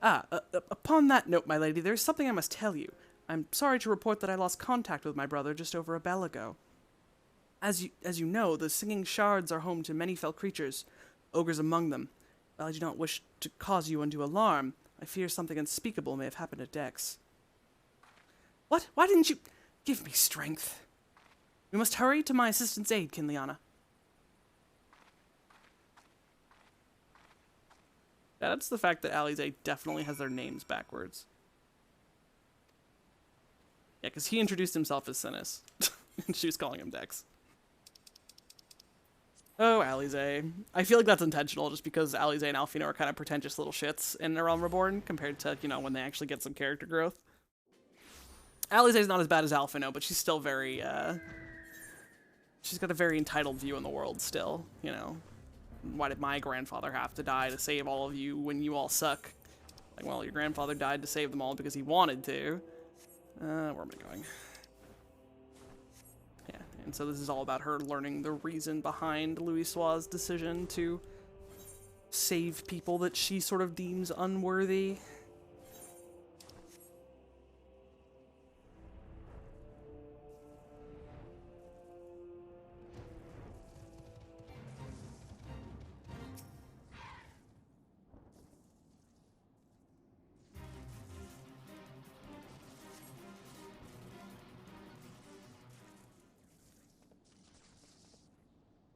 Upon that note, my lady, there is something I must tell you. I'm sorry to report that I lost contact with my brother just over a bell ago. As you know, the singing shards are home to many fell creatures, ogres among them. While I do not wish to cause you undue alarm, I fear something unspeakable may have happened at Dex. What? Why didn't you give me strength? We must hurry to my assistant's aid, Kinliana. That's the fact that Alize definitely has their names backwards. Yeah, because he introduced himself as Sinis, and she was calling him Dex. Oh, Alize. I feel like that's intentional, just because Alize and Alfino are kind of pretentious little shits in The Realm Reborn, compared to, you know, when they actually get some character growth. Alize's not as bad as Alfino, but she's still very, she's got a very entitled view in the world still, you know. Why did my grandfather have to die to save all of you when you all suck? Like, well, your grandfather died to save them all because he wanted to. Where am I going? Yeah, and so this is all about her learning the reason behind Louisoix's decision to save people that she sort of deems unworthy.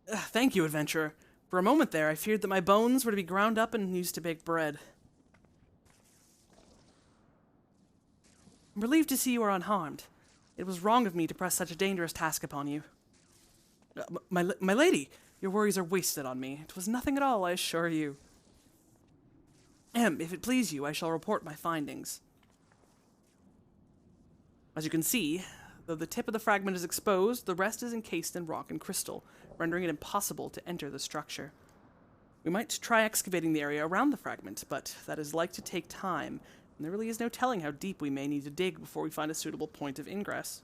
Thank you, adventurer. For a moment there, I feared that my bones were to be ground up and used to bake bread. I'm relieved to see you are unharmed. It was wrong of me to press such a dangerous task upon you. My lady, your worries are wasted on me. It was nothing at all, I assure you. If it please you, I shall report my findings. As you can see, though the tip of the fragment is exposed, the rest is encased in rock and crystal, rendering it impossible to enter the structure. We might try excavating the area around the fragment, but that is like to take time, and there really is no telling how deep we may need to dig before we find a suitable point of ingress.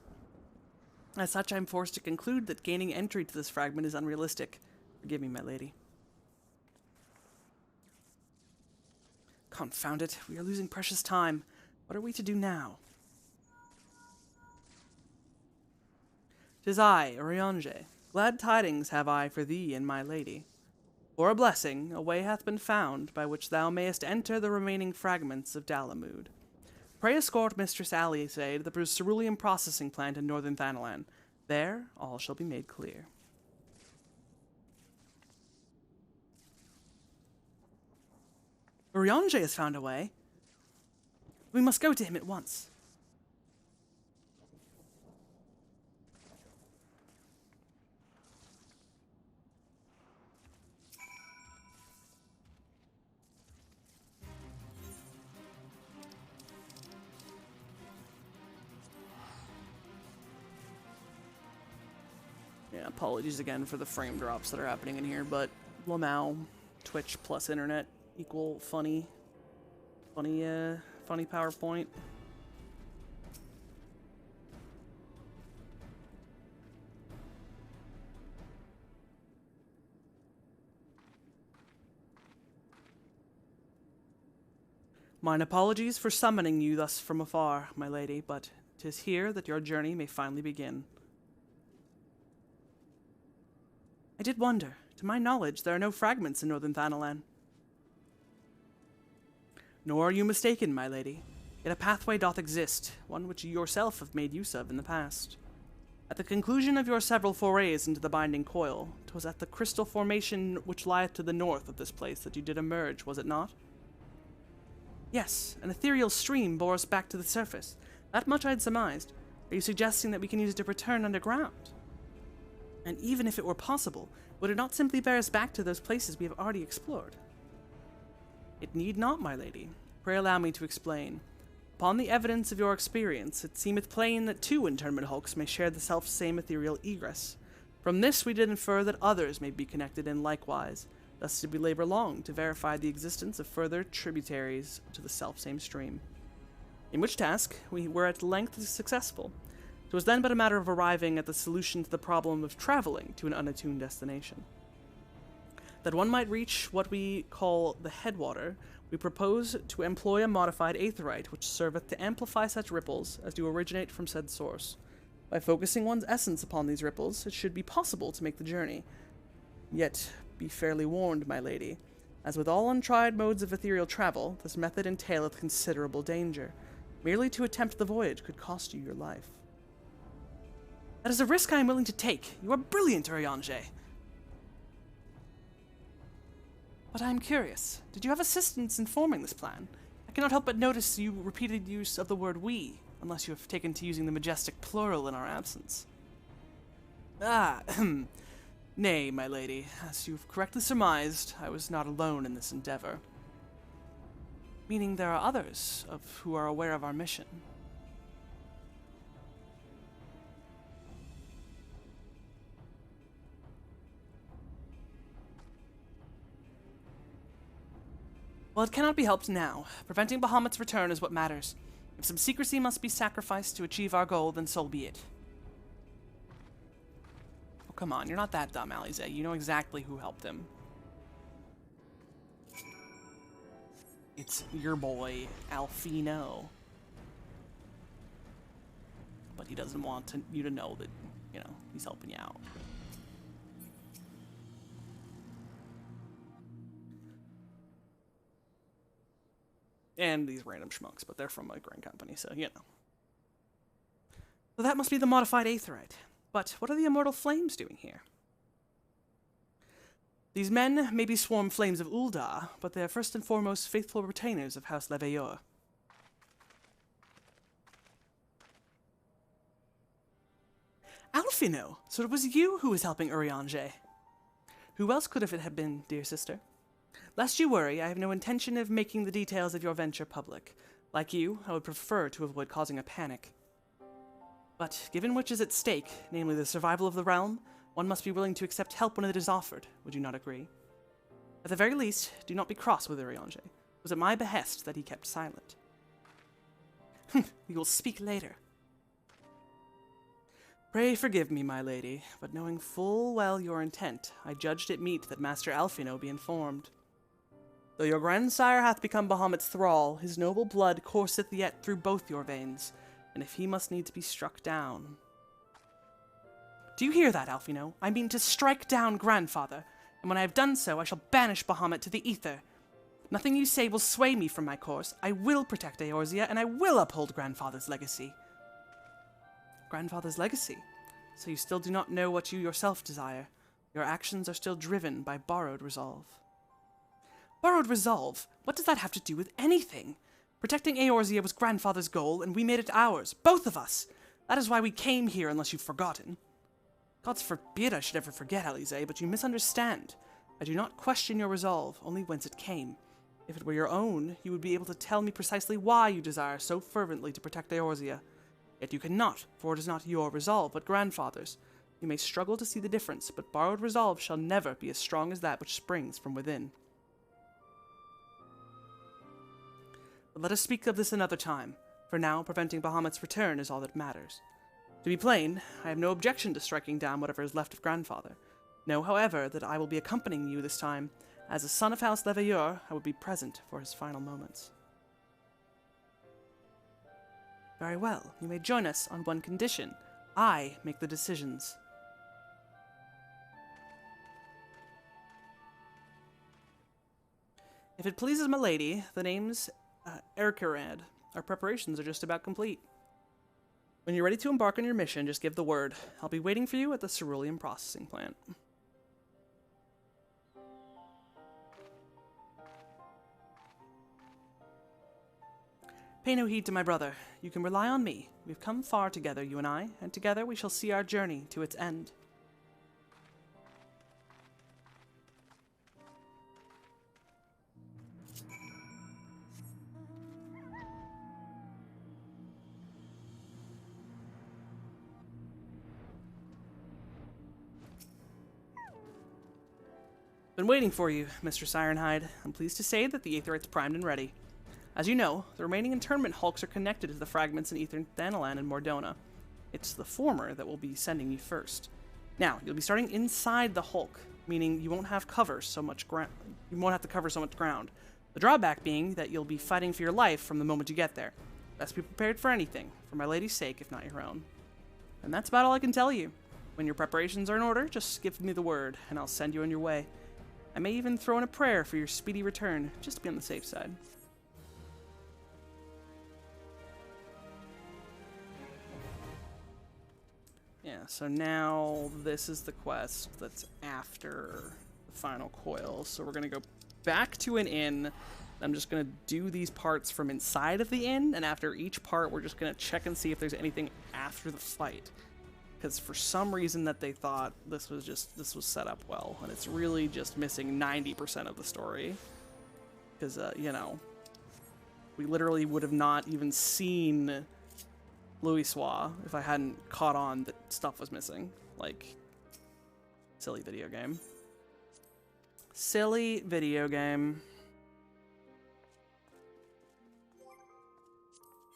As such, I am forced to conclude that gaining entry to this fragment is unrealistic. Forgive me, my lady. Confound it, we are losing precious time. What are we to do now? 'Tis I, Oriange. Glad tidings have I for thee and my lady. For a blessing, a way hath been found by which thou mayest enter the remaining fragments of Dalamud. Pray escort Mistress Alice to the cerulean processing plant in northern Thanalan. There, all shall be made clear. Oriange has found a way. We must go to him at once. Yeah, apologies again for the frame drops that are happening in here, but Lamau, Twitch plus internet equal funny PowerPoint. Mine apologies for summoning you thus from afar, my lady, but 'tis here that your journey may finally begin. I did wonder. To my knowledge, there are no fragments in northern Thanalan. Nor are you mistaken, my lady. Yet a pathway doth exist, one which you yourself have made use of in the past. At the conclusion of your several forays into the binding coil, 'twas at the crystal formation which lieth to the north of this place that you did emerge, was it not? Yes, an ethereal stream bore us back to the surface. That much I had surmised. Are you suggesting that we can use it to return underground? And even if it were possible, would it not simply bear us back to those places we have already explored? It need not, my lady. Pray allow me to explain. Upon the evidence of your experience, it seemeth plain that two internment hulks may share the self-same ethereal egress. From this we did infer that others may be connected in likewise. Thus did we labor long to verify the existence of further tributaries to the self-same stream. in which task we were at length successful. It was then but a matter of arriving at the solution to the problem of traveling to an unattuned destination. That one might reach what we call the headwater, we propose to employ a modified aetherite which serveth to amplify such ripples as do originate from said source. By focusing one's essence upon these ripples, it should be possible to make the journey. Yet, be fairly warned, my lady, as with all untried modes of ethereal travel, this method entaileth considerable danger. Merely to attempt the voyage could cost you your life. That is a risk I am willing to take. You are brilliant, Urianger. But I am curious. Did you have assistance in forming this plan? I cannot help but notice you repeated use of the word we, unless you have taken to using the majestic plural in our absence. Ah, nay, my lady. As you've correctly surmised, I was not alone in this endeavor. Meaning there are others who are aware of our mission. Well, it cannot be helped now. Preventing Bahamut's return is what matters. If some secrecy must be sacrificed to achieve our goal, then so be it. Oh, come on, you're not that dumb, Alize. You know exactly who helped him. It's your boy, Alfino. But he doesn't want you to know that, you know, he's helping you out. And these random schmucks, but they're from a grain company, so, you know. So that must be the modified aetherite. But what are the immortal flames doing here? These men may be sworn flames of Ul'dah, but they are first and foremost faithful retainers of House Leveilleur. Alfino! So it was you who was helping Urianger. Who else could it have been, dear sister? Lest you worry, I have no intention of making the details of your venture public. Like you, I would prefer to avoid causing a panic. But given which is at stake, namely the survival of the realm, one must be willing to accept help when it is offered, would you not agree? At the very least, do not be cross with Urianger. It was at my behest that he kept silent. We will speak later. Pray forgive me, my lady, but knowing full well your intent, I judged it meet that Master Alfino be informed. Though your grandsire hath become Bahamut's thrall, his noble blood courseth yet through both your veins, and if he must needs be struck down... Do you hear that, Alfino? I mean to strike down grandfather, and when I have done so, I shall banish Bahamut to the ether. Nothing you say will sway me from my course. I will protect Eorzea, and I will uphold grandfather's legacy. Grandfather's legacy? So you still do not know what you yourself desire. Your actions are still driven by borrowed resolve. Borrowed resolve? What does that have to do with anything? Protecting Eorzea was grandfather's goal, and we made it ours, both of us. That is why we came here, unless you've forgotten. Gods forbid I should ever forget, Alize, but you misunderstand. I do not question your resolve, only whence it came. If it were your own, you would be able to tell me precisely why you desire so fervently to protect Eorzea. Yet you cannot, for it is not your resolve, but grandfather's. You may struggle to see the difference, but borrowed resolve shall never be as strong as that which springs from within. But let us speak of this another time. For now, preventing Bahamut's return is all that matters. To be plain, I have no objection to striking down whatever is left of grandfather. Know, however, that I will be accompanying you this time. As a son of House Leveilleur, I will be present for his final moments. Very well, you may join us on one condition. I make the decisions. If it pleases my lady, the name's Erkarad. Our preparations are just about complete. When you're ready to embark on your mission, just give the word. I'll be waiting for you at the cerulean processing plant. Pay no heed to my brother. You can rely on me. We've come far together, you and I, and together we shall see our journey to its end. Been waiting for you, Mistress Ironhide. I'm pleased to say that the aetherite's primed and ready. As you know, the remaining internment hulks are connected to the fragments in Ether Thanalan and Mordona. It's the former that will be sending you first. Now, you'll be starting inside the hulk, meaning you won't have to cover so much ground. The drawback being that you'll be fighting for your life from the moment you get there. Best be prepared for anything, for my lady's sake, if not your own. And that's about all I can tell you. When your preparations are in order, just give me the word, and I'll send you on your way. I may even throw in a prayer for your speedy return, just to be on the safe side. Yeah, so now this is the quest that's after the final coil. So we're going to go back to an inn. I'm just going to do these parts from inside of the inn, and after each part, we're just going to check and see if there's anything after the fight. Because for some reason that they thought this was set up well, and it's really just missing 90% of the story. Because, you know, we literally would have not even seen Louisoix if I hadn't caught on that stuff was missing. Like, silly video game. Silly video game.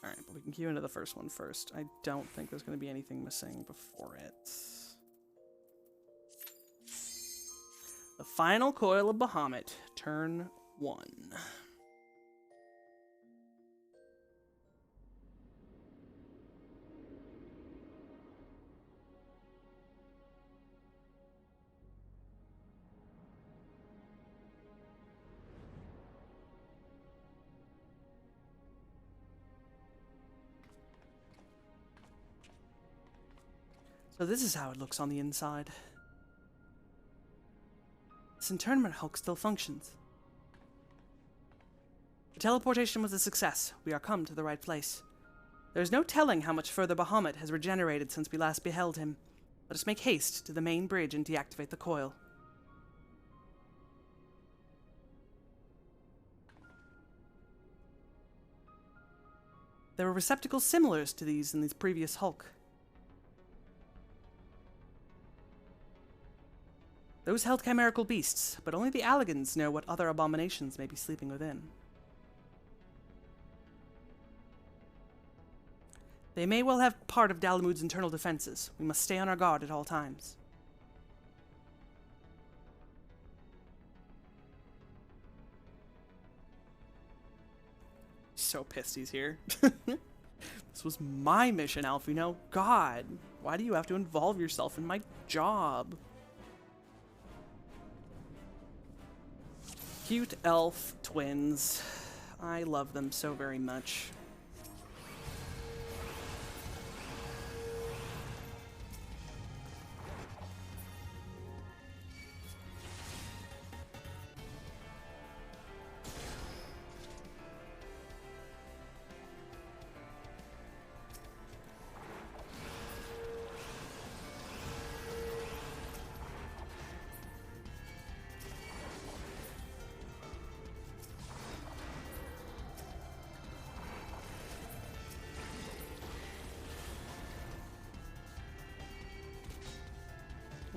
Alright, but we can queue into the first one first. I don't think there's going to be anything missing before it. The final coil of Bahamut, turn 1. So this is how it looks on the inside. This internment hulk still functions. The teleportation was a success. We are come to the right place. There is no telling how much further Bahamut has regenerated since we last beheld him. Let us make haste to the main bridge and deactivate the coil. There were receptacles similar to these in the previous hulk. Those held chimerical beasts, but only the Alligans know what other abominations may be sleeping within. They may well have part of Dalamud's internal defenses. We must stay on our guard at all times. So pissed he's here. This was my mission, Alfino. God, why do you have to involve yourself in my job? Cute elf twins. I love them so very much.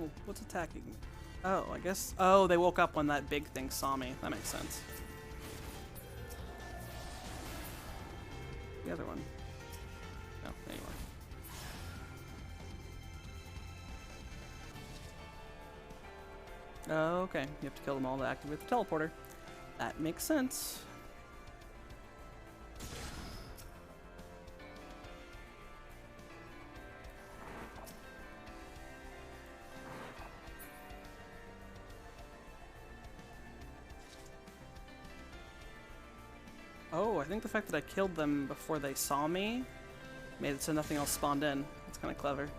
Oh, what's attacking me? Oh, I guess... Oh, they woke up when that big thing saw me. That makes sense. The other one. Oh, there you are. Oh, okay. You have to kill them all to activate the teleporter. That makes sense. Oh, I think the fact that I killed them before they saw me made it so nothing else spawned in. That's kind of clever.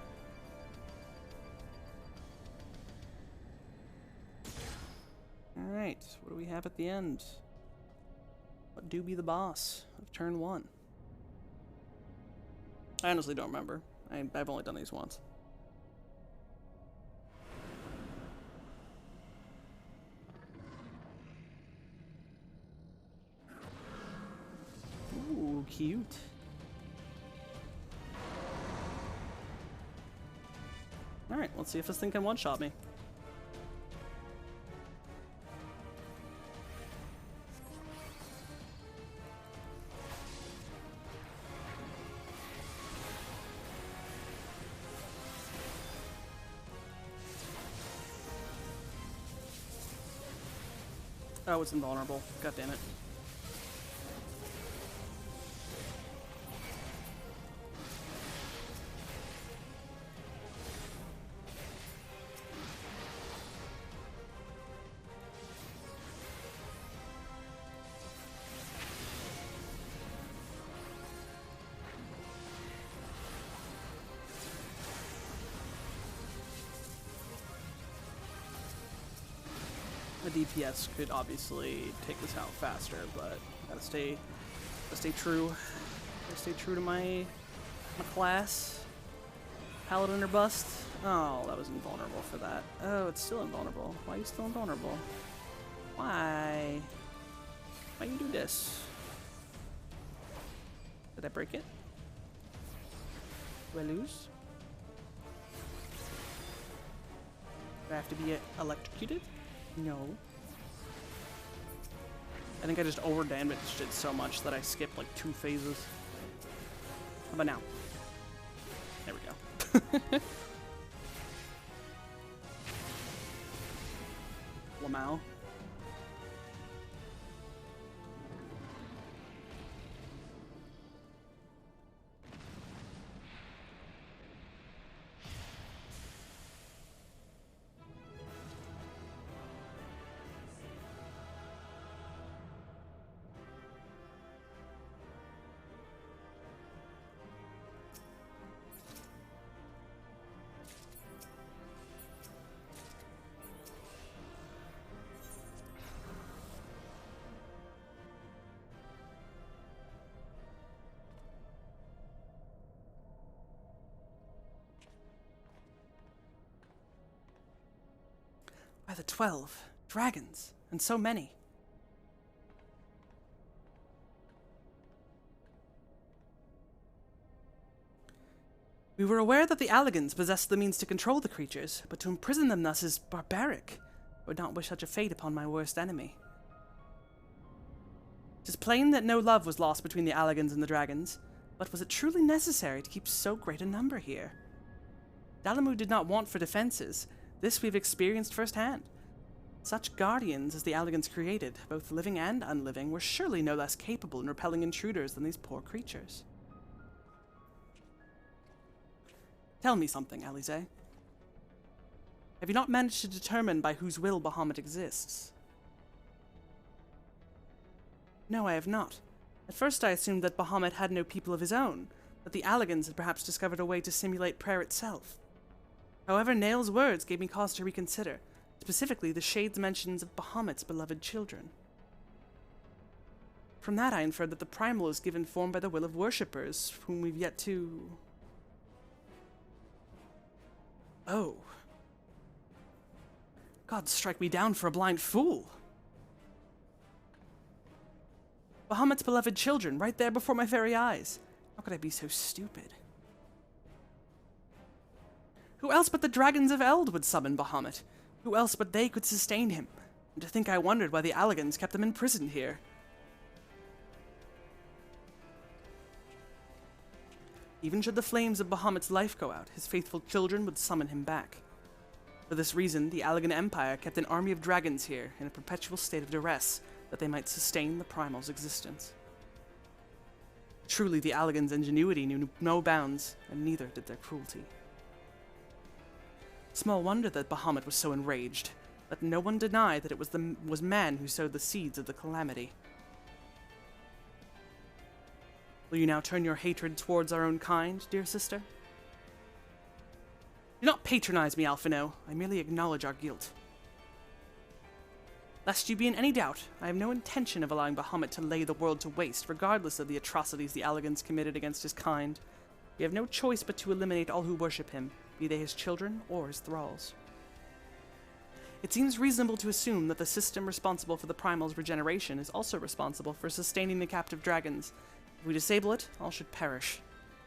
Alright, what do we have at the end? What do be the boss of turn 1? I honestly don't remember. I've only done these once. Ooh, cute. Alright, let's see if this thing can one-shot me. Oh, it's invulnerable. God damn it. The DPS could obviously take this out faster, but gotta stay true. Gotta stay true to my class. Paladin or bust. Oh, that was invulnerable for that. Oh, it's still invulnerable. Why are you still invulnerable? Why? Why you do this? Did I break it? Do I lose? Do I have to be electrocuted? No. I think I just over-damaged it so much that I skipped like 2 phases. How about now? There we go. Lamau. By the 12 dragons, and so many. We were aware that the Alligans possessed the means to control the creatures, but to imprison them thus is barbaric. I would not wish such a fate upon my worst enemy. It is plain that no love was lost between the Alligans and the dragons, but was it truly necessary to keep so great a number here? Bahamut did not want for defenses. This we've experienced firsthand. Such guardians as the Alligans created, both living and unliving, were surely no less capable in repelling intruders than these poor creatures. Tell me something, Alize. Have you not managed to determine by whose will Bahamut exists? No, I have not. At first I assumed that Bahamut had no people of his own, that the Alligans had perhaps discovered a way to simulate prayer itself. However, Nail's words gave me cause to reconsider, specifically the Shade's mentions of Bahamut's beloved children. From that I inferred that the Primal is given form by the will of worshippers, whom we've yet to... Oh. God strike me down for a blind fool. Bahamut's beloved children, right there before my very eyes. How could I be so stupid? Who else but the dragons of Eld would summon Bahamut? Who else but they could sustain him? And to think I wondered why the Alligans kept them imprisoned here. Even should the flames of Bahamut's life go out, his faithful children would summon him back. For this reason, the Allagan Empire kept an army of dragons here in a perpetual state of duress, that they might sustain the Primal's existence. Truly, the Allagans' ingenuity knew no bounds, and neither did their cruelty. Small wonder that Bahamut was so enraged. Let no one deny that it was man who sowed the seeds of the calamity. Will you now turn your hatred towards our own kind, dear sister? Do not patronize me, Alphino. I merely acknowledge our guilt. Lest you be in any doubt, I have no intention of allowing Bahamut to lay the world to waste, regardless of the atrocities the Alligans committed against his kind. We have no choice but to eliminate all who worship him, be they his children or his thralls. It seems reasonable to assume that the system responsible for the Primal's regeneration is also responsible for sustaining the captive dragons. If we disable it, all should perish.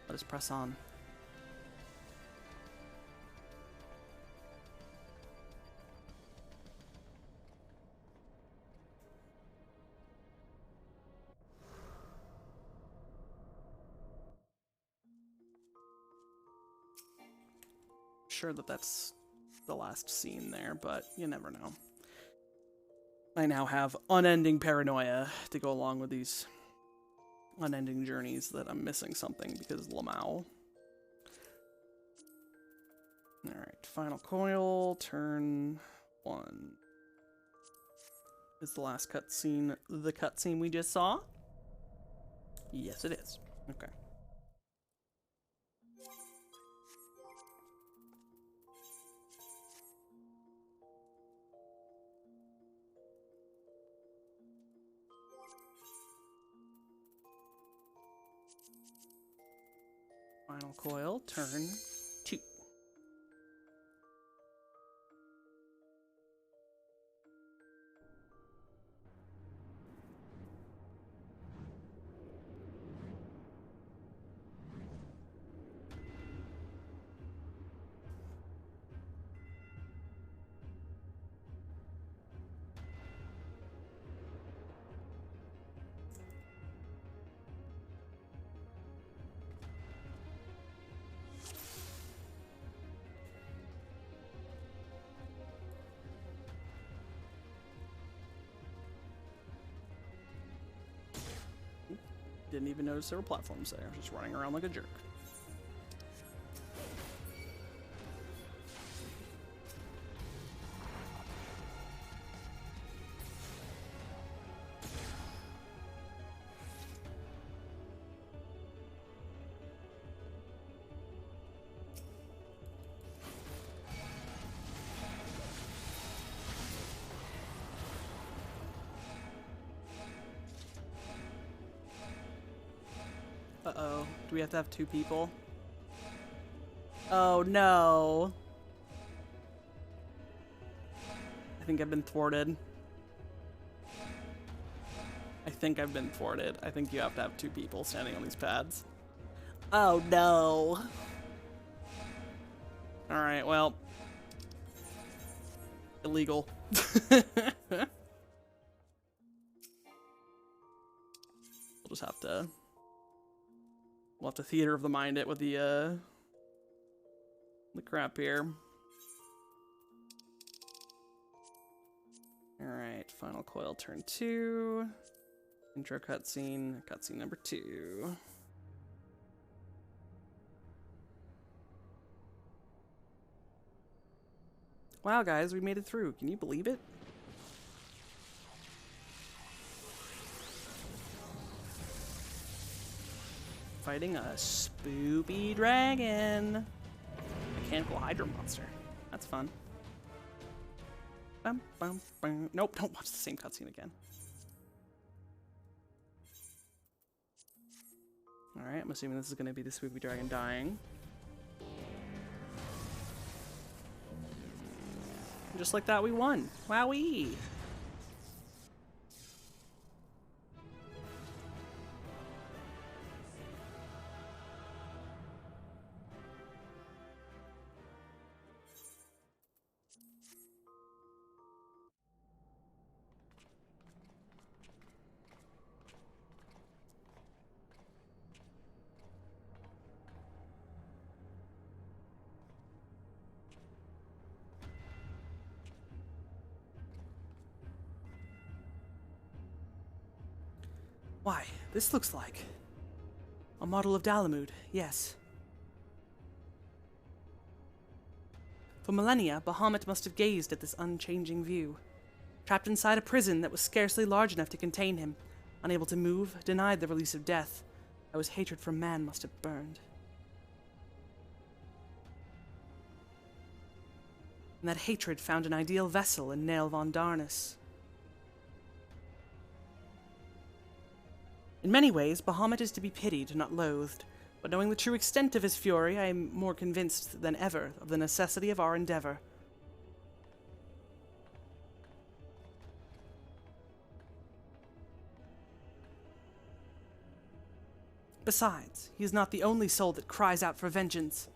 Let us press on. Sure that that's the last scene there, but you never know. I now have unending paranoia to go along with these unending journeys that I'm missing something because Lamau. Alright, final coil, turn 1. Is the last cutscene the cutscene we just saw? Yes, it is. Okay. Final coil, turn 2. Didn't even notice there were platforms there. Just running around like a jerk. Uh-oh. Do we have to have 2 people? Oh, no. I think I've been thwarted. I think I've been thwarted. I think you have to have 2 people standing on these pads. Oh, no. Alright, well. Illegal. We'll just have to... We'll have to theater of the mind it with the crap here. Alright, final coil turn 2. Intro cutscene, cutscene number 2. Wow, guys, we made it through. Can you believe it? Fighting a spoopy dragon. Mechanical Hydra monster. That's fun. Bum, bum, bum. Nope, don't watch the same cutscene again. Alright, I'm assuming this is going to be the spoopy dragon dying. Just like that, we won. Wowee! Why, this looks like a model of Dalamud, yes. For millennia, Bahamut must have gazed at this unchanging view. Trapped inside a prison that was scarcely large enough to contain him, unable to move, denied the release of death, how his hatred for man must have burned. And that hatred found an ideal vessel in Nail von Darnus. In many ways, Bahamut is to be pitied, not loathed, but knowing the true extent of his fury, I am more convinced than ever of the necessity of our endeavor. Besides, he is not the only soul that cries out for vengeance.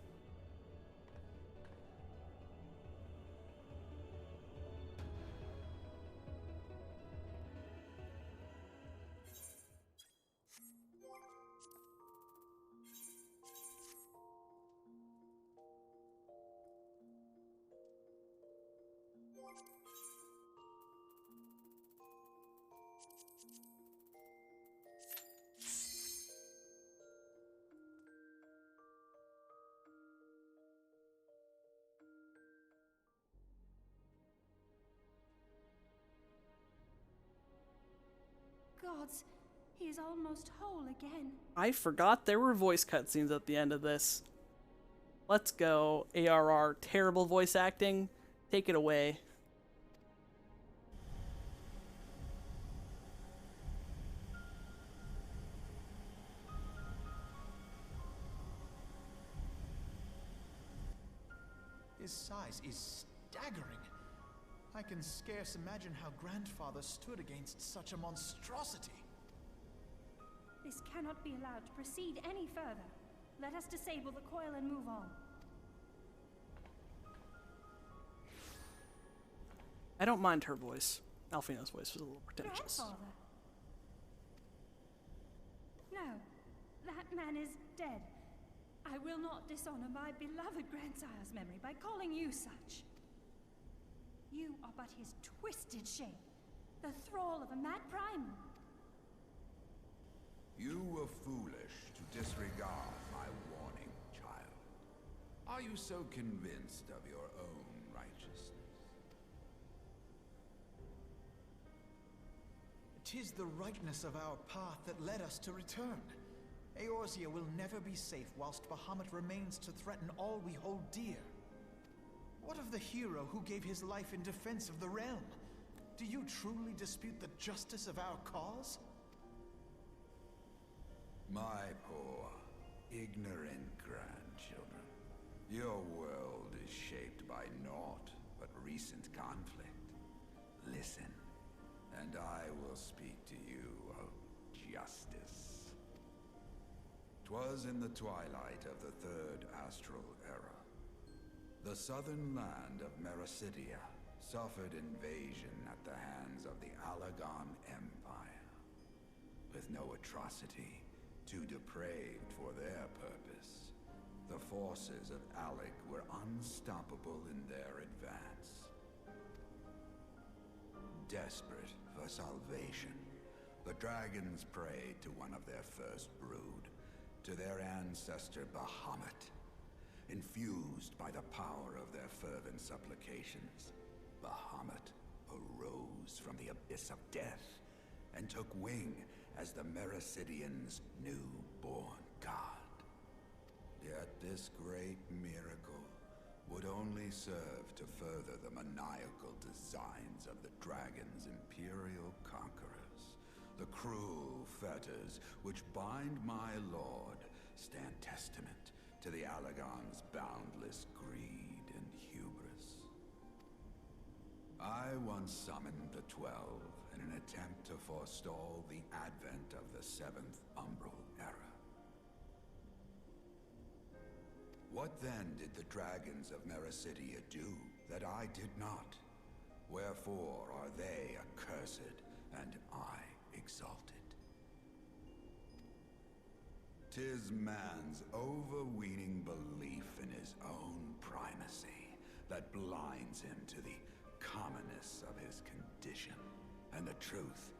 gods, he is almost whole again. I forgot there were voice cutscenes at the end of this. Let's go, ARR. Terrible voice acting. Take it away. His size is staggering. I can scarce imagine how Grandfather stood against such a monstrosity. This cannot be allowed to proceed any further. Let us disable the coil and move on. I don't mind her voice. Alfina's voice was a little pretentious. Grandfather? No, that man is dead. I will not dishonor my beloved grandsire's memory by calling you such. You are but his twisted shape, the thrall of a mad primal. You were foolish to disregard my warning, child. Are you so convinced of your own righteousness? 'Tis the rightness of our path that led us to return. Eorzea will never be safe whilst Bahamut remains to threaten all we hold dear. What of the hero who gave his life in defense of the realm? Do you truly dispute the justice of our cause? My poor, ignorant grandchildren. Your world is shaped by naught but recent conflict. Listen, and I will speak to you of justice. 'Twas in the twilight of the Third Astral Era. The southern land of Mericidia suffered invasion at the hands of the Alagon Empire. With no atrocity too depraved for their purpose, the forces of Alec were unstoppable in their advance. Desperate for salvation, the dragons prayed to one of their first brood, to their ancestor Bahamut. Infused by the power of their fervent supplications, Bahamut arose from the abyss of death and took wing as the Mericidians' newborn god. Yet this great miracle would only serve to further the maniacal designs of the dragon's imperial conquerors. The cruel fetters which bind my lord stand testament to the Alagon's boundless greed and hubris. I once summoned the 12 in an attempt to forestall the advent of the 7th Umbral Era. What then did the dragons of Mericidia do that I did not? Wherefore are they accursed and I exalted? 'Tis man's overweening belief in his own primacy that blinds him to the commonness of his condition and the truth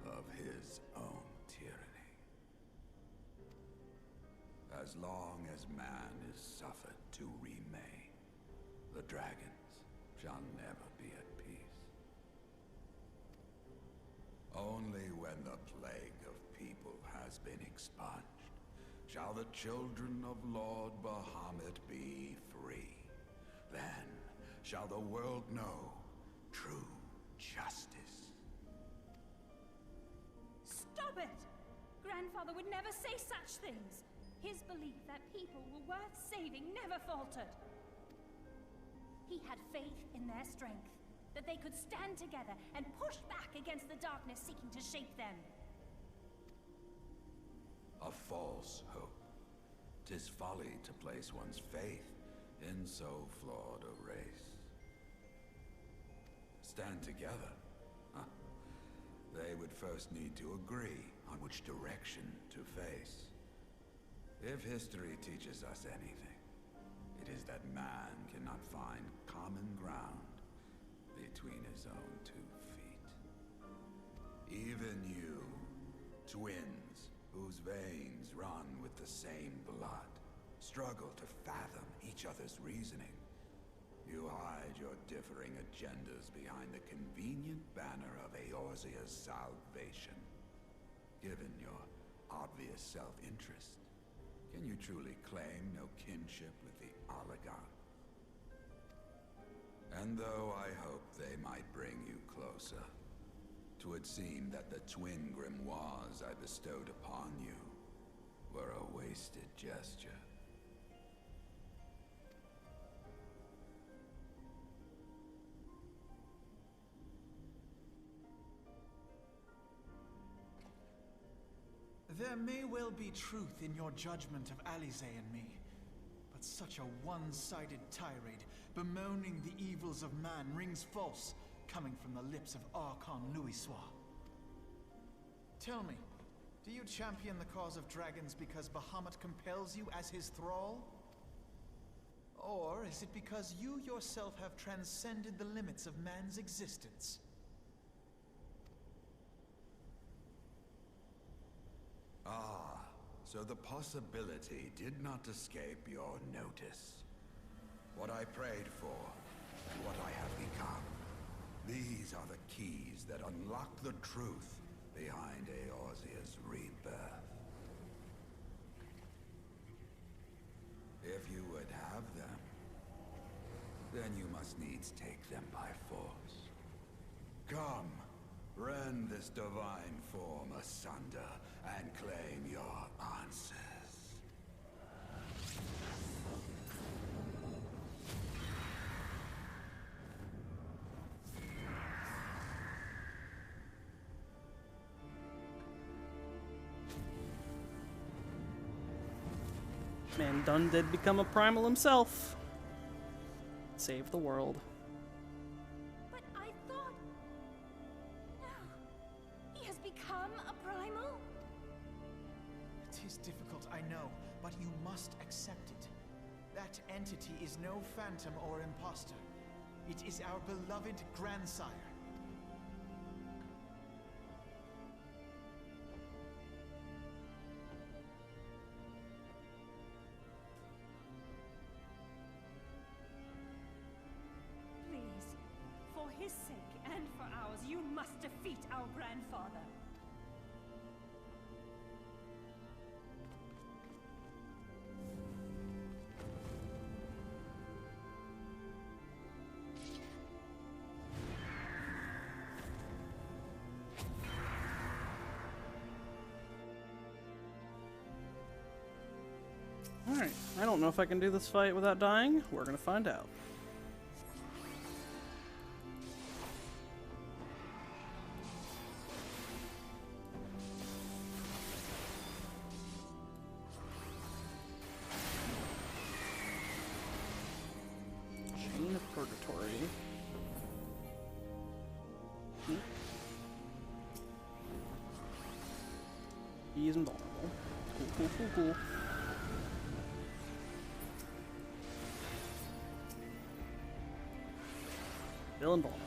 of his own tyranny. As long as man is suffered to remain, the dragons shall never be at peace. Only when the plague of people has been expunged shall the children of Lord Bahamut be free. Then shall the world know true justice. Stop it! Grandfather would never say such things. His belief that people were worth saving never faltered. He had faith in their strength, that they could stand together and push back against the darkness seeking to shape them. A false hope. 'Tis folly to place one's faith in so flawed a race. Stand together? Huh. They would first need to agree on which direction to face. If history teaches us anything, it is that man cannot find common ground between his own 2 feet. Even you, twins, whose veins run with the same blood, struggle to fathom each other's reasoning. You hide your differing agendas behind the convenient banner of Eorzea's salvation. given your obvious self-interest. Can you truly claim no kinship with the oligarch? And though I hope they might bring you closer, 'twould seem that the twin grimoires I bestowed upon you were a wasted gesture. There may well be truth in your judgment of Alize and me, but such a one-sided tirade bemoaning the evils of man rings false, coming from the lips of Archon Louisoix. Tell me, do you champion the cause of dragons because Bahamut compels you as his thrall? Or is it because you yourself have transcended the limits of man's existence? Ah, so the possibility did not escape your notice. What I prayed for, and what I have become. These are the keys that unlock the truth behind Eorzea's rebirth. If you would have them, then you must needs take them by force. Come, rend this divine form asunder and claim your answers. Man done did become a primal himself. Save the world. But I thought... No. He has become a primal? It is difficult, I know, but you must accept it. That entity is no phantom or imposter. It is our beloved grandsire. Please, for his sake and for ours, you must defeat our grandfather. Alright, I don't know if I can do this fight without dying. We're gonna find out. Chain of Purgatory. He is invulnerable. Cool. Still invulnerable.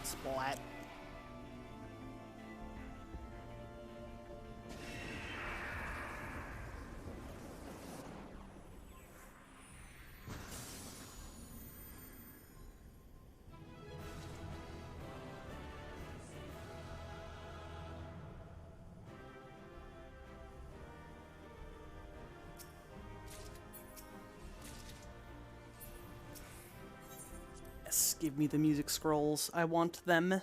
Splat. Yes, give me the music scrolls. I want them.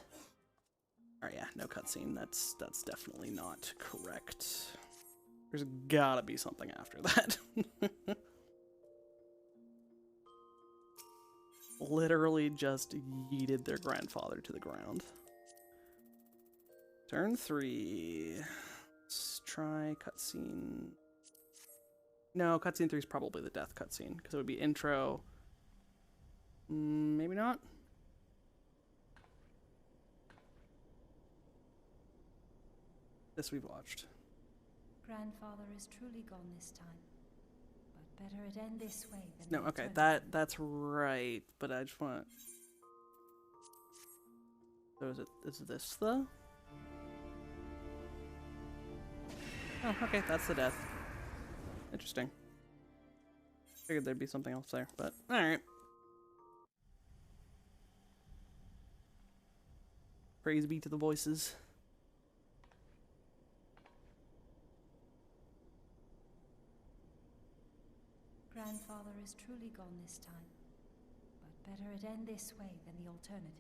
Oh yeah, no cutscene. That's definitely not correct. There's gotta be something after that. Literally just yeeted their grandfather to the ground. Turn 3. Let's try cutscene. No, cutscene 3 is probably the death cutscene, because it would be intro. Maybe not? This we've watched. Grandfather is truly gone this time. But better it end this way than No, okay, that's right. But I just want. So is this the? Oh, okay, that's the death. Interesting. Figured there'd be something else there, but alright. Praise be to the voices. Grandfather is truly gone this time. But better it end this way than the alternative.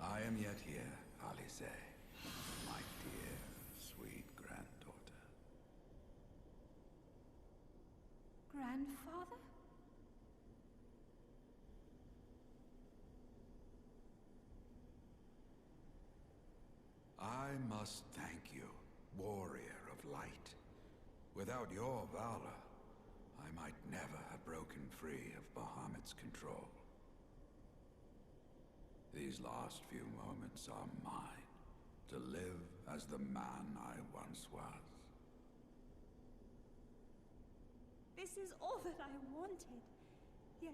I am yet here, Alice, my dear, sweet granddaughter. Grandfather? I must thank you, warrior of light. Without your valor, I might never have broken free of Bahamut's control. These last few moments are mine, to live as the man I once was. This is all that I wanted. Yet,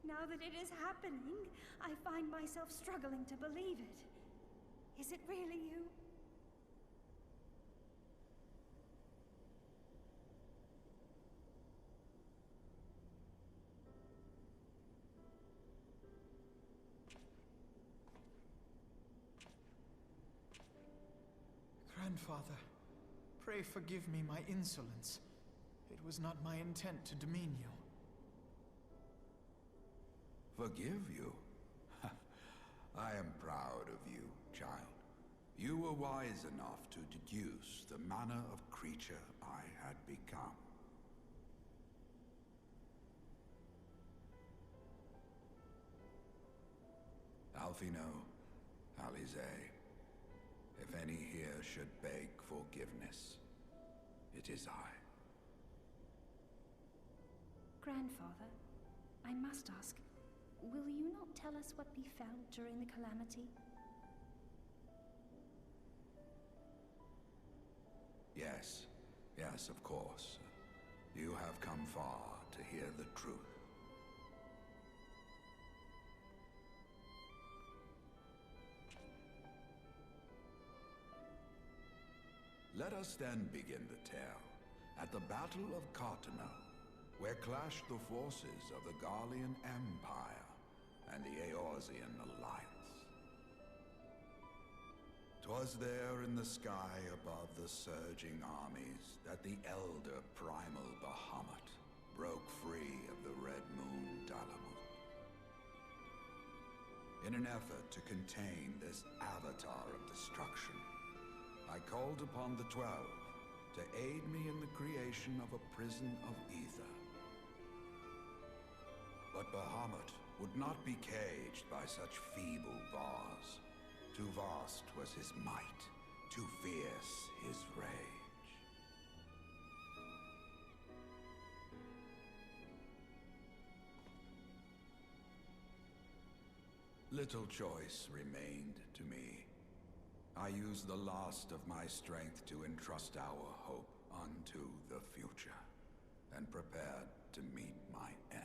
now that it is happening, I find myself struggling to believe it. Is it really you? Grandfather, pray forgive me my insolence. It was not my intent to demean you. Forgive you? I am proud of you, child. You were wise enough to deduce the manner of creature I had become. Alfino, Alize, if any here should beg forgiveness, it is I. Grandfather, I must ask, will you not tell us what befell during the calamity? Yes, yes, of course. You have come far to hear the truth. Let us then begin the tale at the Battle of Cartano, where clashed the forces of the Garlean Empire and the Eorzean Alliance. 'Twas there in the sky above the surging armies that the elder primal Bahamut broke free of the Red Moon Bahamut. In an effort to contain this avatar of destruction, I called upon the 12 to aid me in the creation of a prison of ether. But Bahamut would not be caged by such feeble bars. Too vast was his might, too fierce his rage. Little choice remained to me. I used the last of my strength to entrust our hope unto the future, and prepared to meet my end.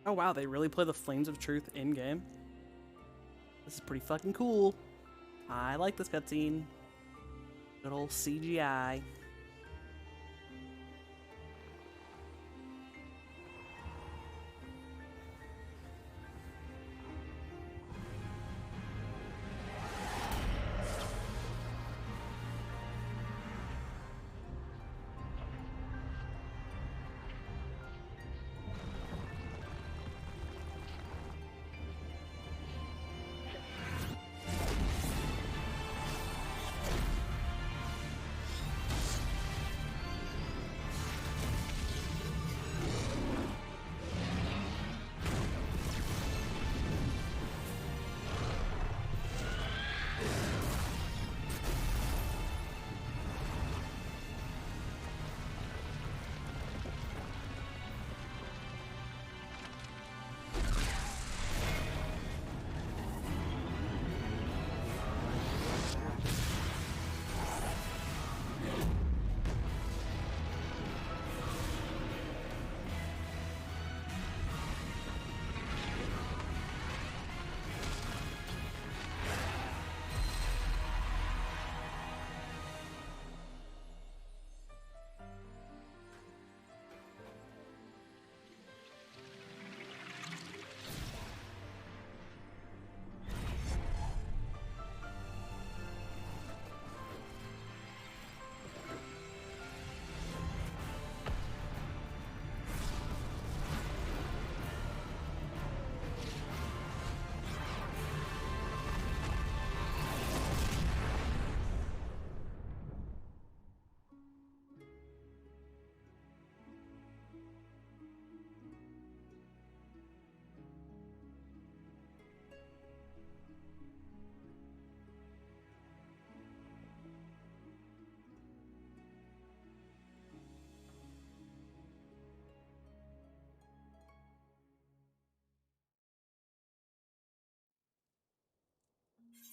Oh wow, they really play the Flames of Truth in-game? This is pretty fucking cool. I like this cutscene. Good old CGI.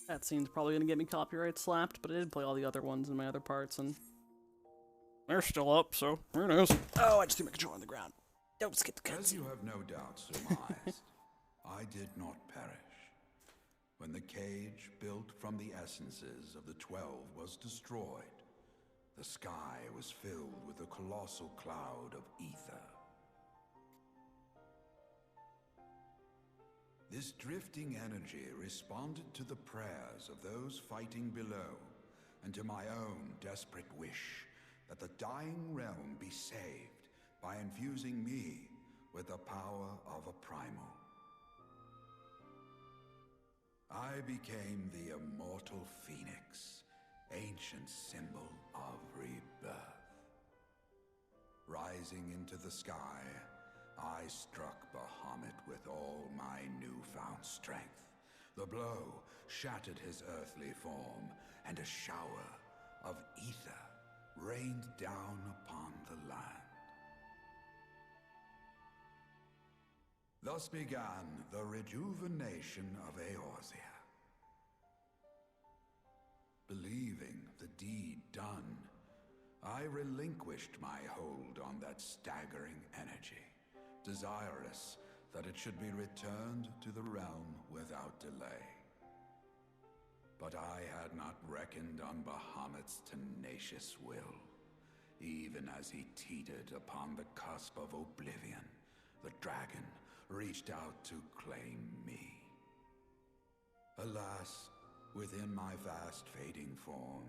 That scene's probably gonna get me copyright slapped, but I did play all the other ones in my other parts, and they're still up, so who knows? Oh, I just threw my controller on the ground. Don't skip the cutscene. As you have no doubt surmised, I did not perish. When the cage built from the essences of the 12 was destroyed, the sky was filled with a colossal cloud of ether. This drifting energy responded to the prayers of those fighting below, and to my own desperate wish that the dying realm be saved by infusing me with the power of a primal. I became the immortal phoenix, ancient symbol of rebirth. Rising into the sky, I struck Bahamut with all my newfound strength. The blow shattered his earthly form, and a shower of ether rained down upon the land. Thus began the rejuvenation of Eorzea. Believing the deed done, I relinquished my hold on that staggering energy, desirous that it should be returned to the realm without delay. But I had not reckoned on Bahamut's tenacious will. Even as he teetered upon the cusp of oblivion, the dragon reached out to claim me. Alas, within my fast fading form,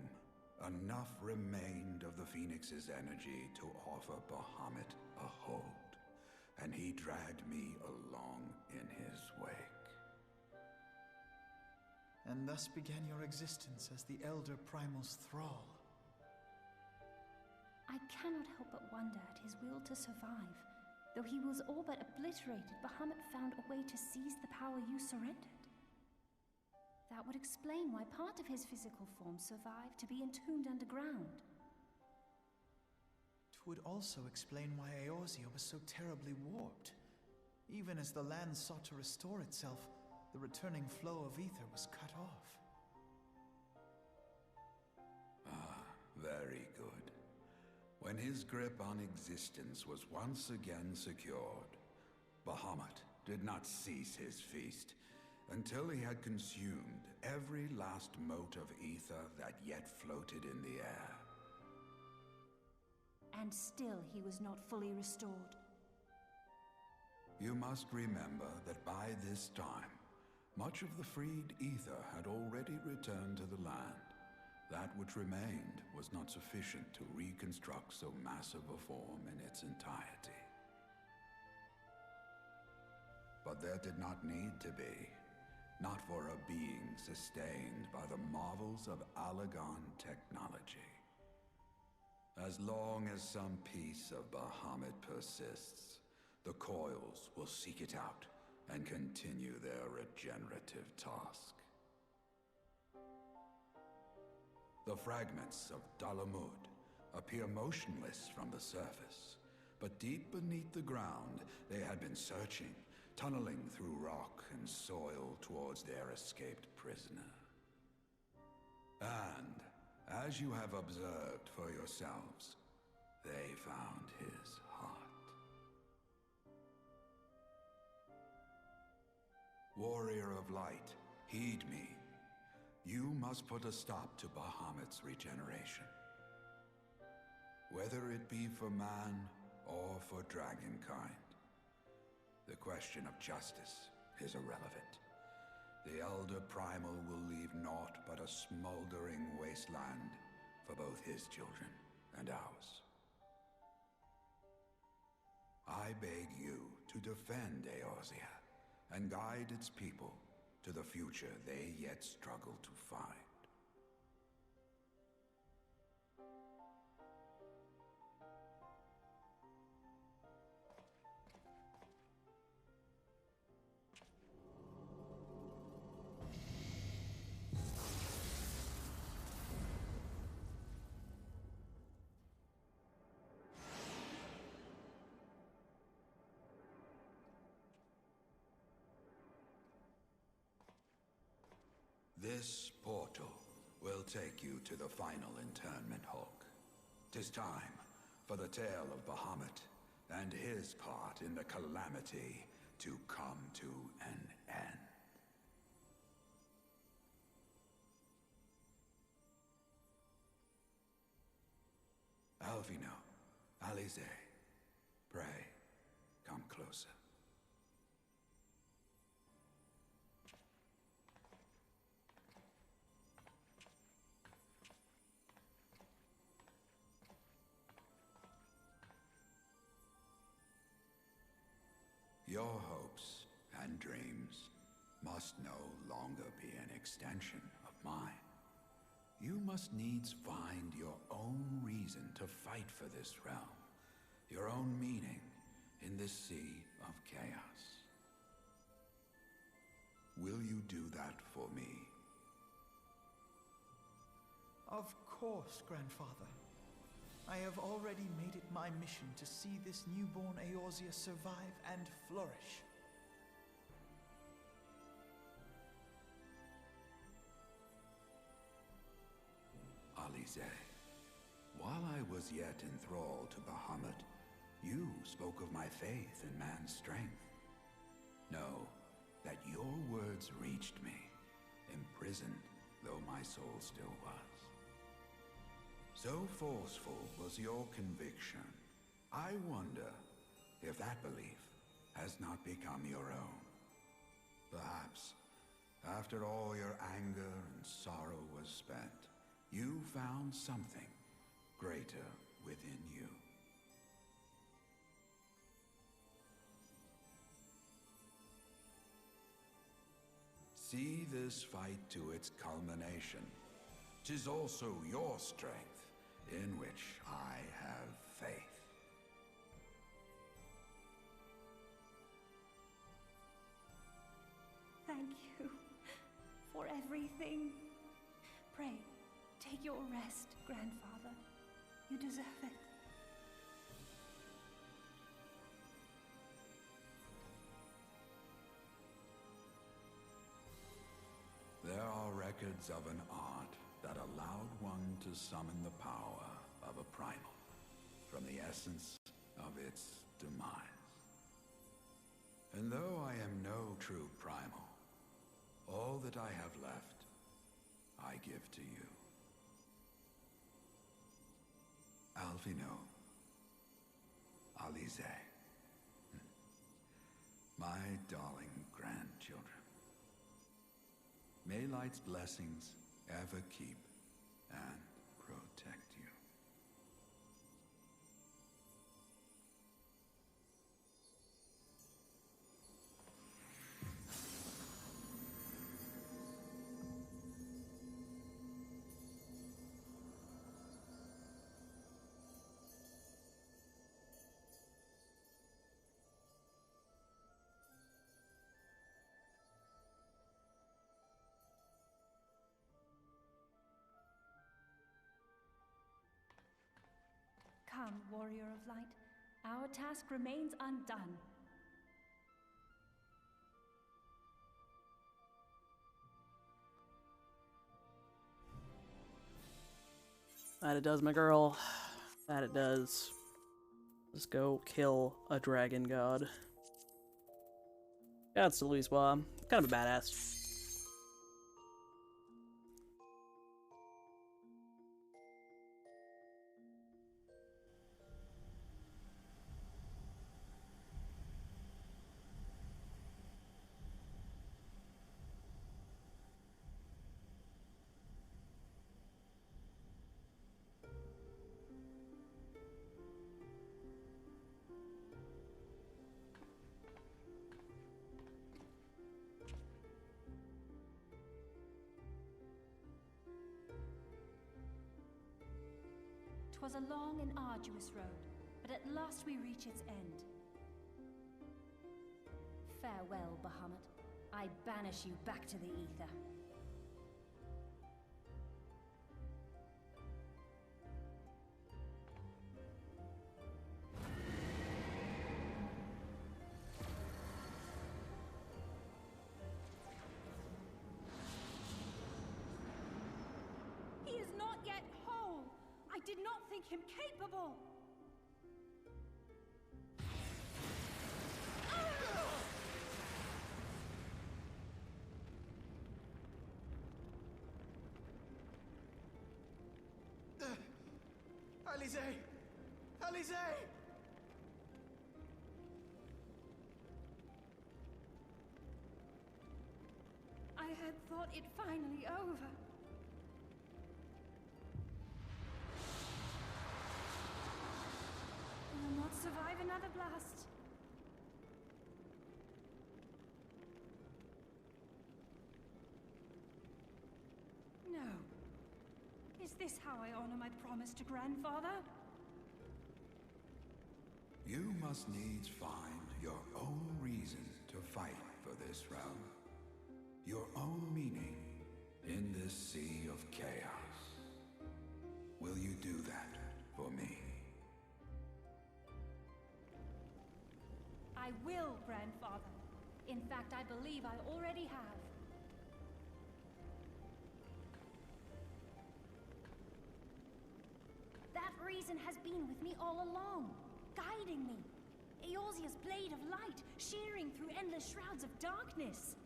enough remained of the Phoenix's energy to offer Bahamut a hold, and he dragged me along in his wake. And thus began your existence as the Elder Primal's thrall. I cannot help but wonder at his will to survive. Though he was all but obliterated, Bahamut found a way to seize the power you surrendered. That would explain why part of his physical form survived to be entombed underground. It would also explain why Eorzea was so terribly warped. Even as the land sought to restore itself, the returning flow of ether was cut off. Ah, very good. When his grip on existence was once again secured, Bahamut did not cease his feast until he had consumed every last mote of ether that yet floated in the air. And still he was not fully restored. You must remember that by this time, much of the freed ether had already returned to the land. That which remained was not sufficient to reconstruct so massive a form in its entirety. But there did not need to be, not for a being sustained by the marvels of Allagan technology. As long as some piece of Bahamut persists, the Coils will seek it out and continue their regenerative task. The fragments of Bahamut appear motionless from the surface, but deep beneath the ground they had been searching, tunneling through rock and soil towards their escaped prisoner. And, as you have observed for yourselves, they found his heart. Warrior of light, heed me. You must put a stop to Bahamut's regeneration. Whether it be for man or for dragonkind, the question of justice is irrelevant. The Elder Primal will leave naught but a smoldering wasteland for both his children and ours. I beg you to defend Eorzea and guide its people to the future they yet struggle to find. This take you to the final internment, Hulk. 'Tis time for the tale of Bahamut and his part in the calamity to come to an end. Alvino, Alize, pray, come closer. Your hopes and dreams must no longer be an extension of mine. You must needs find your own reason to fight for this realm, your own meaning in this sea of chaos. Will you do that for me? Of course, Grandfather. I have already made it my mission to see this newborn Eorzea survive and flourish. Alize, while I was yet enthralled to Bahamut, you spoke of my faith in man's strength. Know that your words reached me, imprisoned though my soul still was. So forceful was your conviction, I wonder if that belief has not become your own. Perhaps, after all your anger and sorrow was spent, you found something greater within you. See this fight to its culmination. 'Tis also your strength in which I have faith. Thank you for everything. Pray, take your rest, Grandfather. You deserve it. There are records of an art that allowed one to summon the power of a primal from the essence of its demise. And though I am no true primal, all that I have left, I give to you. Alvino, Alize, my darling grandchildren. May light's blessings ever keep and protect you. Come, Warrior of Light. Our task remains undone. That it does, my girl. That it does. Let's go kill a dragon god. That's the Louis Bois. Kind of a badass. Twas a long and arduous road, but at last we reach its end. Farewell, Bahamut. I banish you back to the ether. did not think him capable. Alize! Alize! I had thought it finally over. I will not survive another blast. No. Is this how I honor my promise to Grandfather? You must needs find your own reason to fight for this realm. Your own meaning in this sea of chaos. Will you do that for me? I will, Grandfather. In fact, I believe I already have. That reason has been with me all along, guiding me. Eorzea's blade of light, shearing through endless shrouds of darkness.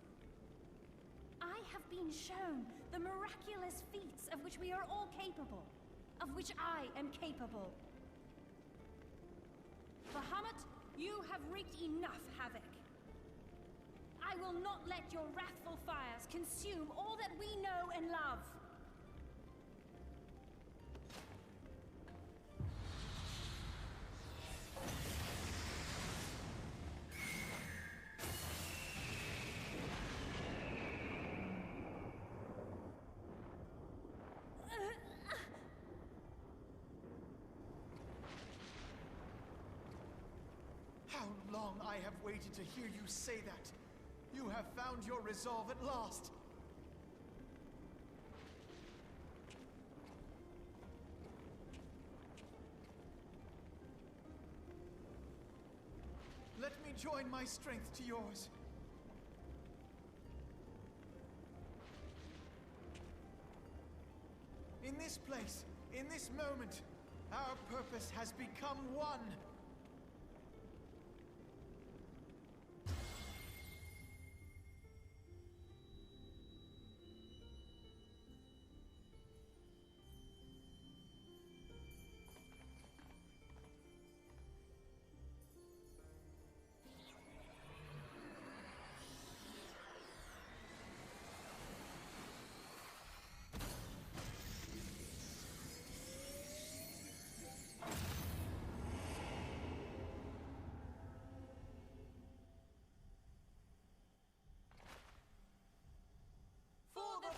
I have been shown the miraculous feats of which we are all capable, of which I am capable. Bahamut, you have wreaked enough havoc. I will not let your wrathful fires consume all that we know and love. How long I have waited to hear you say that! You have found your resolve at last! Let me join my strength to yours. In this place, in this moment, our purpose has become one.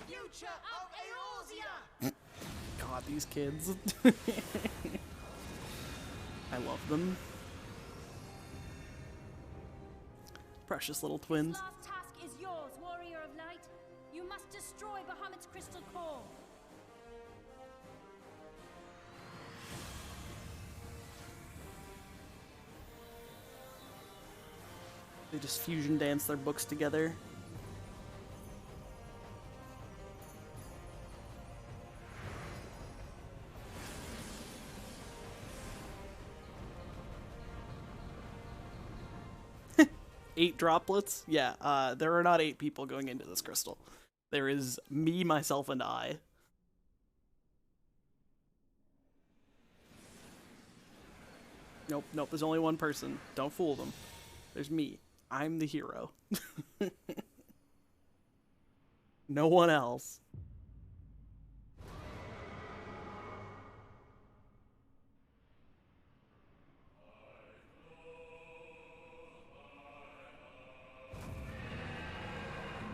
Future of Eorzea! God, these kids. I love them. Precious little twins. This last task is yours, Warrior of Light. You must destroy Bahamut's crystal core. They just fusion dance their books together. Eight droplets? Yeah, there are not 8 people going into this crystal. There is me, myself, and I. Nope, nope, there's only one person. Don't fool them. There's me. I'm the hero. No one else.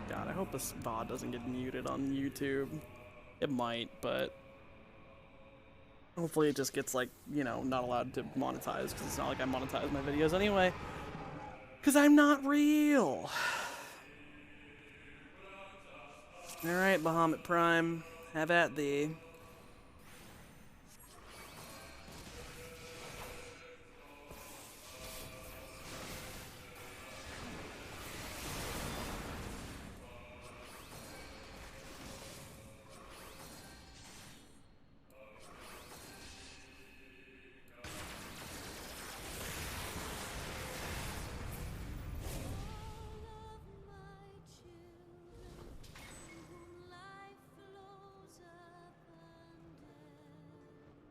God, I hope this VOD doesn't get muted on YouTube. It might, but hopefully it just gets, like, you know, not allowed to monetize, because it's not like I monetize my videos anyway. Because I'm not real. Alright, Bahamut Prime, have at thee.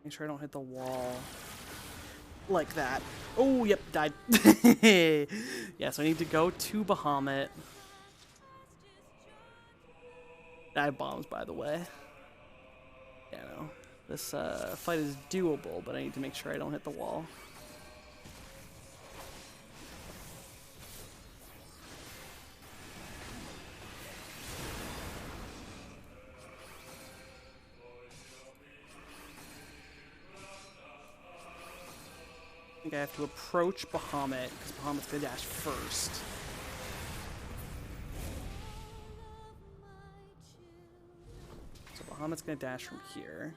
Make sure I don't hit the wall like that. Oh, yep, died. Yeah, so I need to go to Bahamut. Dive bombs, by the way. Yeah, no. This fight is doable, but I need to make sure I don't hit the wall. I think I have to approach Bahamut, because Bahamut's gonna dash first. So Bahamut's gonna dash from here.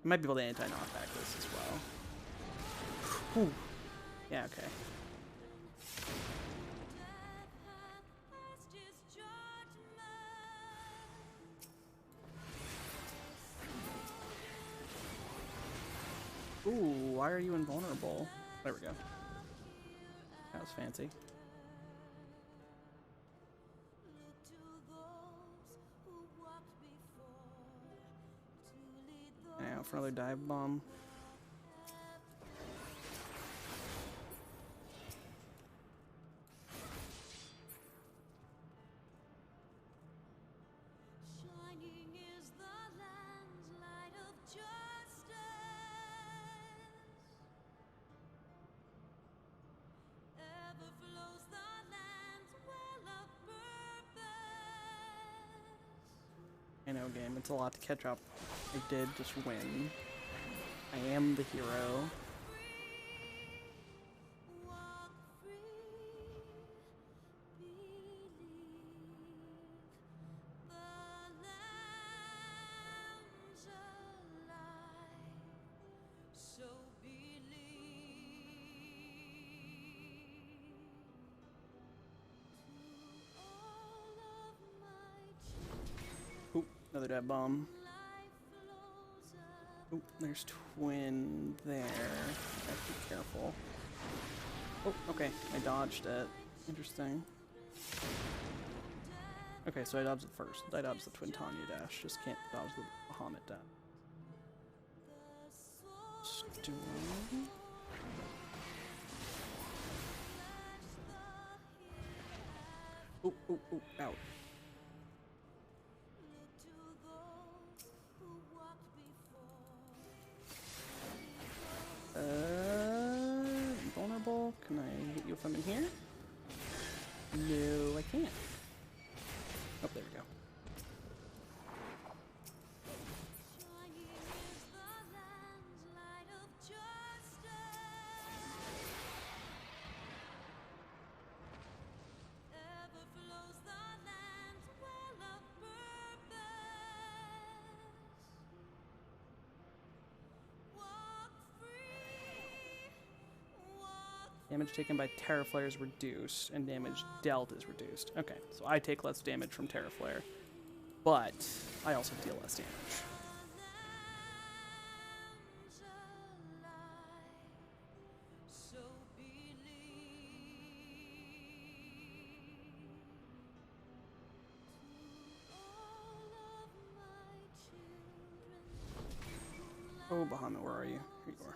I might be able to anti-knockback this as well. Whew. Yeah, okay. Ooh, why are you invulnerable? There we go. That was fancy. Now for another dive bomb. I know, game. It's a lot to catch up. I did just win. I am the hero. Oop, another dive bomb. Oh, there's twin there. I have to be careful. Oh, okay. I dodged it. Interesting. Okay, so I dodged it first. I dodged the twin Tanya dash. Just can't dodge the Bahamut dash. Storm. Oh, oh, oh, out. Vulnerable. Can I hit you if I'm in here? No, I can't. Oh, there we go. Damage taken by Terra Flare is reduced, and damage dealt is reduced. Okay, so I take less damage from Terra Flare, but I also deal less damage. Oh, Bahamut, where are you? Here you are.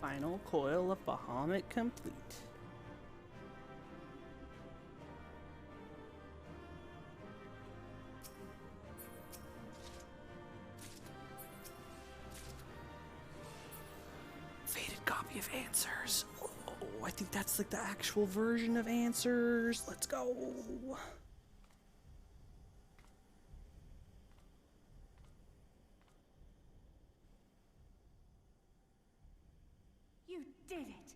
Final coil of Bahamut complete. Faded copy of Answers. Oh, I think that's like the actual version of Answers. Let's go. You did it!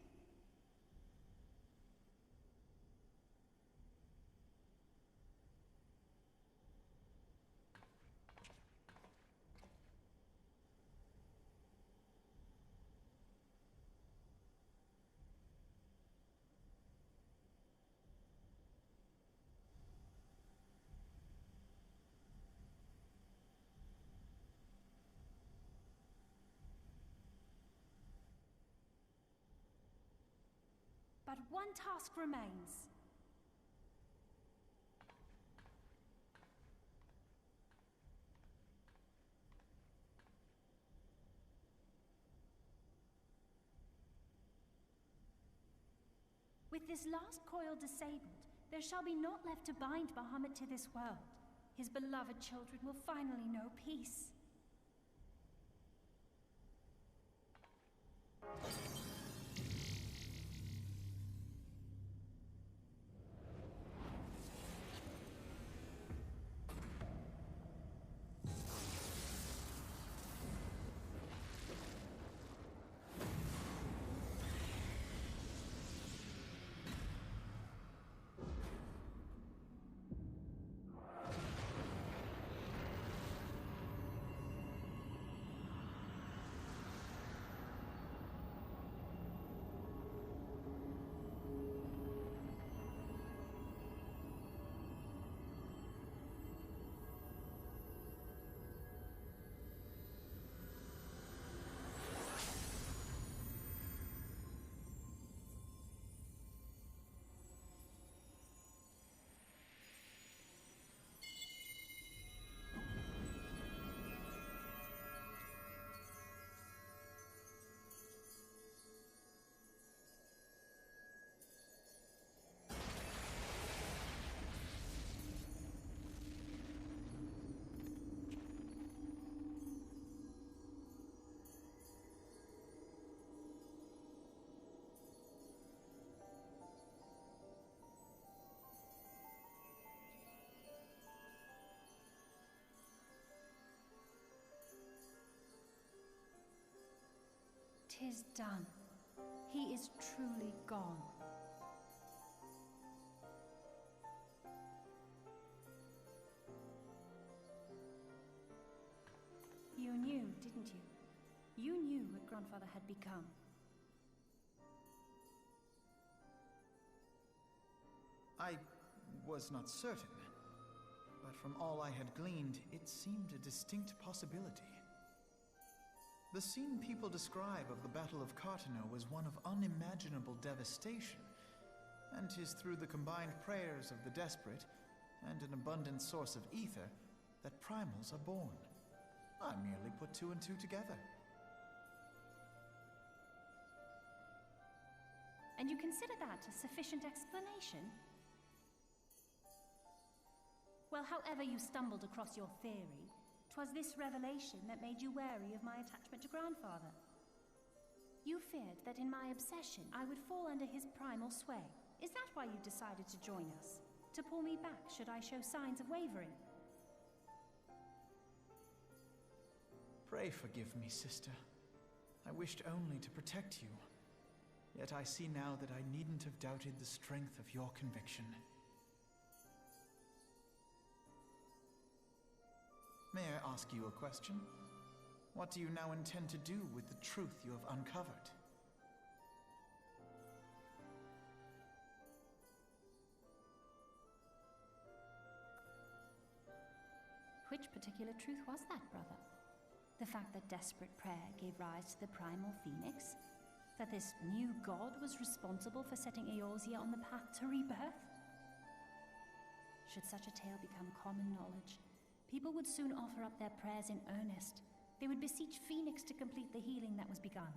But one task remains. With this last coil disabled, there shall be naught left to bind Bahamut to this world. His beloved children will finally know peace. "'Tis done. He is truly gone." You knew, didn't you? You knew what Grandfather had become. I was not certain, but from all I had gleaned, it seemed a distinct possibility. The scene people describe of the Battle of Cartano was one of unimaginable devastation, and 'tis through the combined prayers of the desperate and an abundant source of ether that primals are born. I merely put two and two together. And you consider that a sufficient explanation? Well, however you stumbled across your theory, 'twas this revelation that made you wary of my attachment to Grandfather. You feared that in my obsession, I would fall under his primal sway. Is that why you decided to join us? To pull me back should I show signs of wavering? Pray forgive me, sister. I wished only to protect you. Yet I see now that I needn't have doubted the strength of your conviction. May I ask you a question? What do you now intend to do with the truth you have uncovered? Which particular truth was that, brother? The fact that desperate prayer gave rise to the primal phoenix? That this new god was responsible for setting Eorzea on the path to rebirth? Should such a tale become common knowledge, people would soon offer up their prayers in earnest. They would beseech Phoenix to complete the healing that was begun.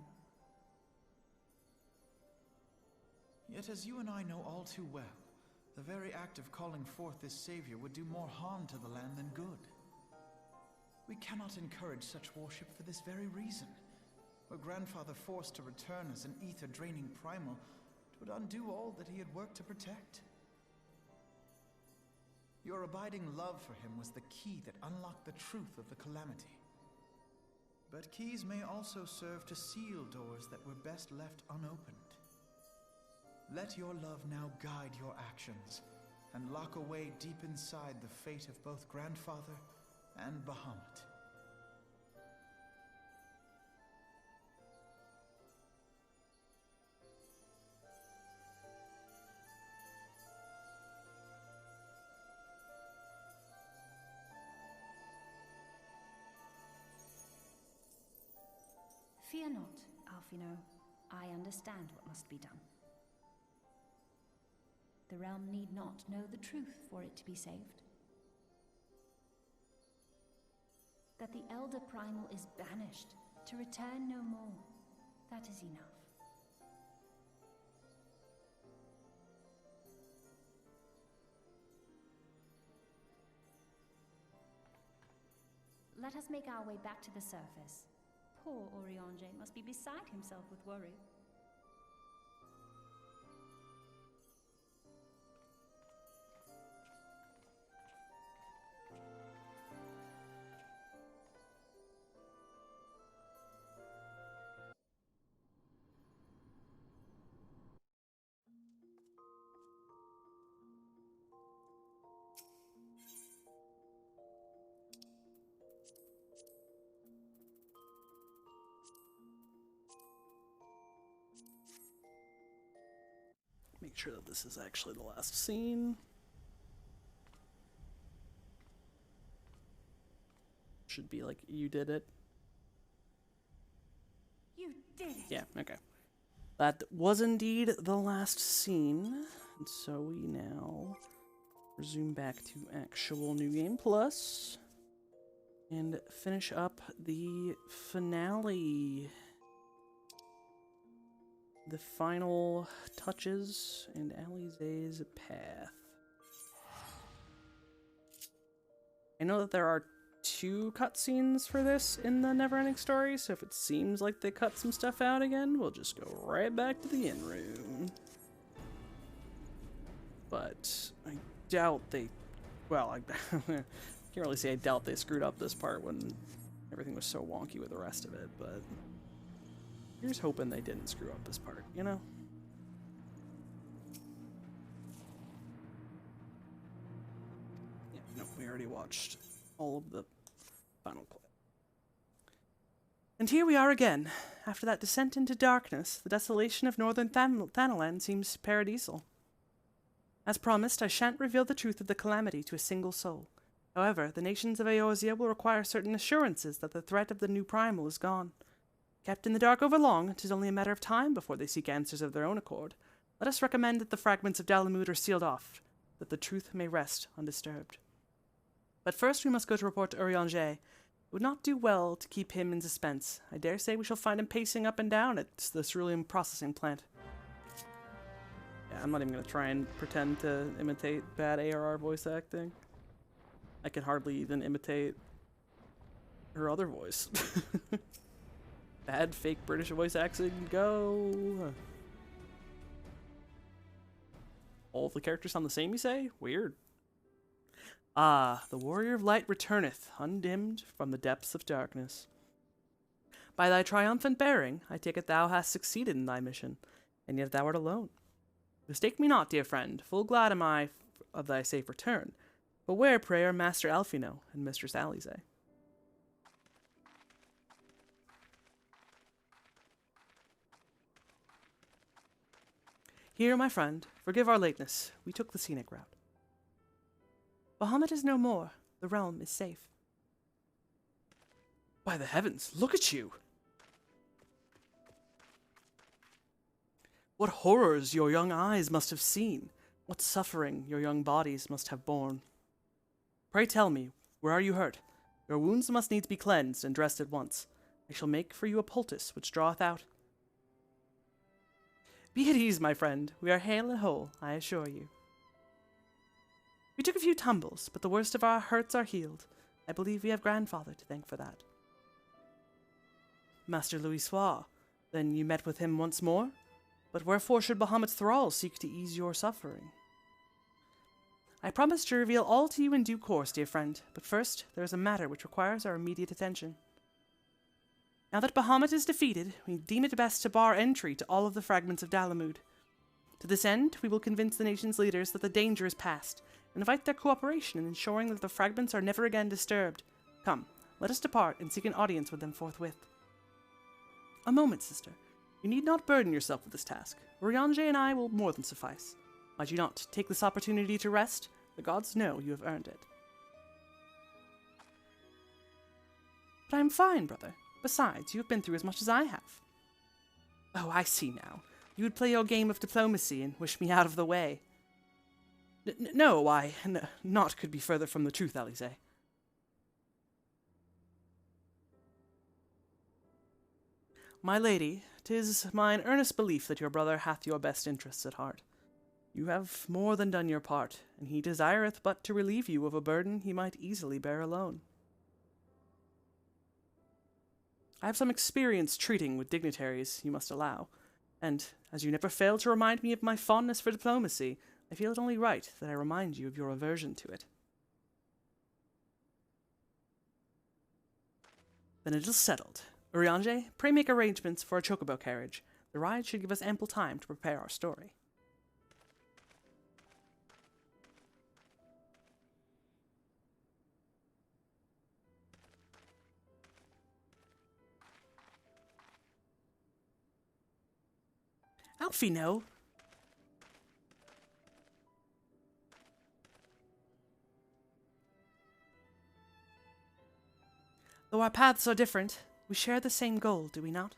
Yet as you and I know all too well, the very act of calling forth this savior would do more harm to the land than good. We cannot encourage such worship for this very reason. Were Grandfather forced to return as an ether-draining primal, it would undo all that he had worked to protect. Your abiding love for him was the key that unlocked the truth of the calamity. But keys may also serve to seal doors that were best left unopened. Let your love now guide your actions, and lock away deep inside the fate of both Grandfather and Bahamut. Fear not, Alfino. I understand what must be done. The realm need not know the truth for it to be saved. That the Elder Primal is banished, to return no more. That is enough. Let us make our way back to the surface. Poor Oriange must be beside himself with worry. Make sure that this is actually the last scene. Should be like, you did it. You did it! Yeah, okay. That was indeed the last scene. And so we now resume back to actual New Game Plus and finish up the finale. The final touches and Alize's path. I know that there are 2 cutscenes for this in the Neverending Story, so if it seems like they cut some stuff out again, we'll just go right back to the inn room. But I doubt they... Well, I can't really say I doubt they screwed up this part when everything was so wonky with the rest of it, but... Here's hoping they didn't screw up this part, you know? Yeah, no, we already watched all of the final clip. And here we are again. After that descent into darkness, the desolation of northern Thanalan seems paradisal. As promised, I shan't reveal the truth of the calamity to a single soul. However, the nations of Eorzea will require certain assurances that the threat of the new primal is gone. Kept in the dark over long, 'tis only a matter of time before they seek answers of their own accord. Let us recommend that the fragments of Bahamut are sealed off, that the truth may rest undisturbed. But first we must go to report to Oriange. It would not do well to keep him in suspense. I dare say we shall find him pacing up and down at the cerulean processing plant. Yeah, I'm not even going to try and pretend to imitate bad ARR voice acting. I can hardly even imitate her other voice. Bad fake British voice accent, go! All of the characters sound the same, you say? Weird. Ah, the warrior of light returneth, undimmed from the depths of darkness. By thy triumphant bearing, I take it thou hast succeeded in thy mission, and yet thou art alone. Mistake me not, dear friend, full glad am I of thy safe return. But where, pray, are Master Alfino and Mistress Alize? Here, my friend, forgive our lateness. We took the scenic route. Bahamut is no more. The realm is safe. By the heavens, look at you! What horrors your young eyes must have seen. What suffering your young bodies must have borne. Pray tell me, where are you hurt? Your wounds must needs be cleansed and dressed at once. I shall make for you a poultice which draweth out. Be at ease, my friend. We are hale and whole, I assure you. We took a few tumbles, but the worst of our hurts are healed. I believe we have grandfather to thank for that. Master Louis Soir, then you met with him once more? But wherefore should Bahamut's thralls seek to ease your suffering? I promise to reveal all to you in due course, dear friend, but first there is a matter which requires our immediate attention. Now that Bahamut is defeated, we deem it best to bar entry to all of the fragments of Dalamud. To this end, we will convince the nation's leaders that the danger is past, and invite their cooperation in ensuring that the fragments are never again disturbed. Come, let us depart and seek an audience with them forthwith. A moment, sister. You need not burden yourself with this task. Urianger and I will more than suffice. Might you not take this opportunity to rest? The gods know you have earned it. But I am fine, brother. Besides, you have been through as much as I have. Oh, I see now. You would play your game of diplomacy and wish me out of the way. No, why, naught could be further from the truth, Alize. My lady, 'tis mine earnest belief that your brother hath your best interests at heart. You have more than done your part, and he desireth but to relieve you of a burden he might easily bear alone. I have some experience treating with dignitaries, you must allow, and, as you never fail to remind me of my fondness for diplomacy, I feel it only right that I remind you of your aversion to it. Then it is settled. Urianger, pray make arrangements for a chocobo carriage. The ride should give us ample time to prepare our story. Alfie, no. Though our paths are different, we share the same goal, do we not?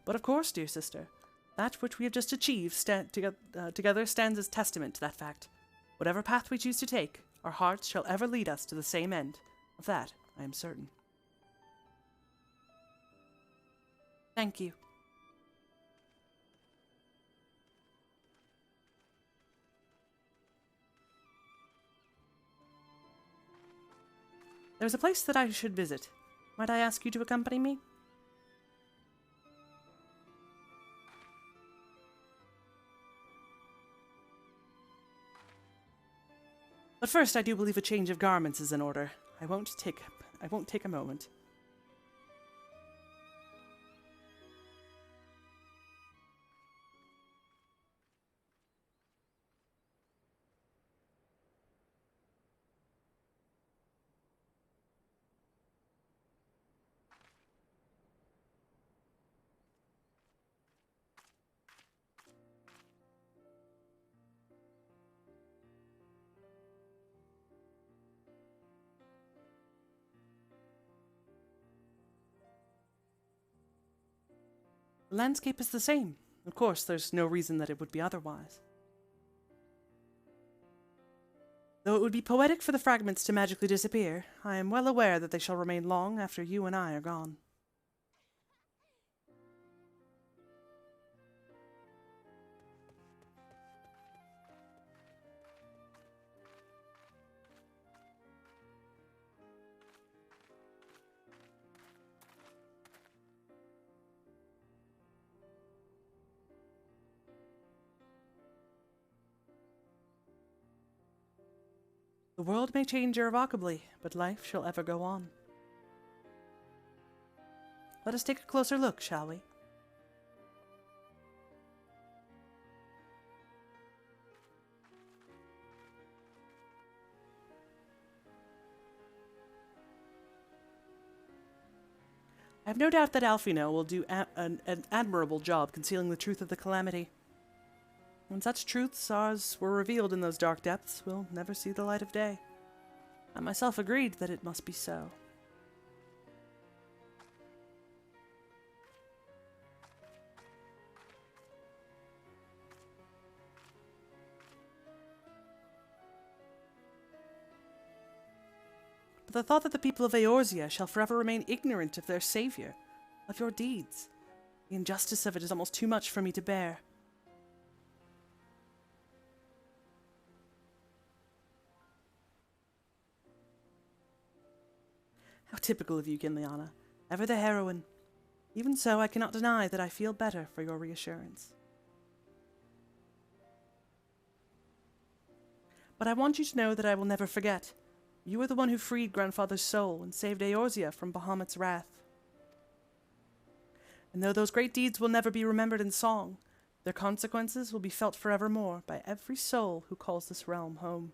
But of course, dear sister, that which we have just achieved together stands as testament to that fact. Whatever path we choose to take, our hearts shall ever lead us to the same end. Of that, I am certain. Thank you. There's a place that I should visit. Might I ask you to accompany me? But first, I do believe a change of garments is in order. I won't take a moment. The landscape is the same. Of course, there's no reason that it would be otherwise. Though it would be poetic for the fragments to magically disappear, I am well aware that they shall remain long after you and I are gone. The world may change irrevocably, but life shall ever go on. Let us take a closer look, shall we? I have no doubt that Alfino will do an admirable job concealing the truth of the calamity. When such truths as were revealed in those dark depths will never see the light of day. I myself agreed that it must be so. But the thought that the people of Eorzea shall forever remain ignorant of their savior, of your deeds, The injustice of it is almost too much for me to bear. How typical of you, Ginliana. Ever the heroine. Even so, I cannot deny that I feel better for your reassurance. But I want you to know that I will never forget. You were the one who freed Grandfather's soul and saved Eorzea from Bahamut's wrath. And though those great deeds will never be remembered in song, their consequences will be felt forevermore by every soul who calls this realm home.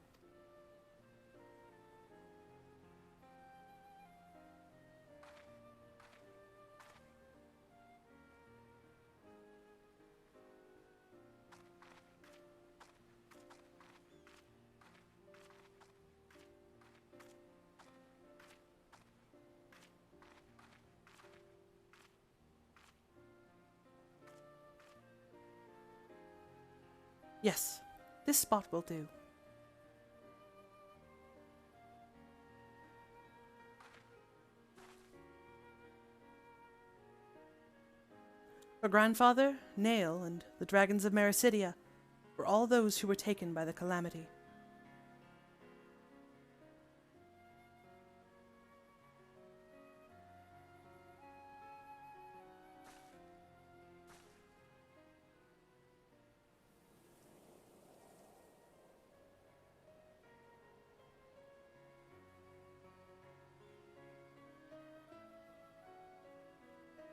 Yes, this spot will do. Her grandfather, Nail, and the dragons of Mericidia were all those who were taken by the calamity.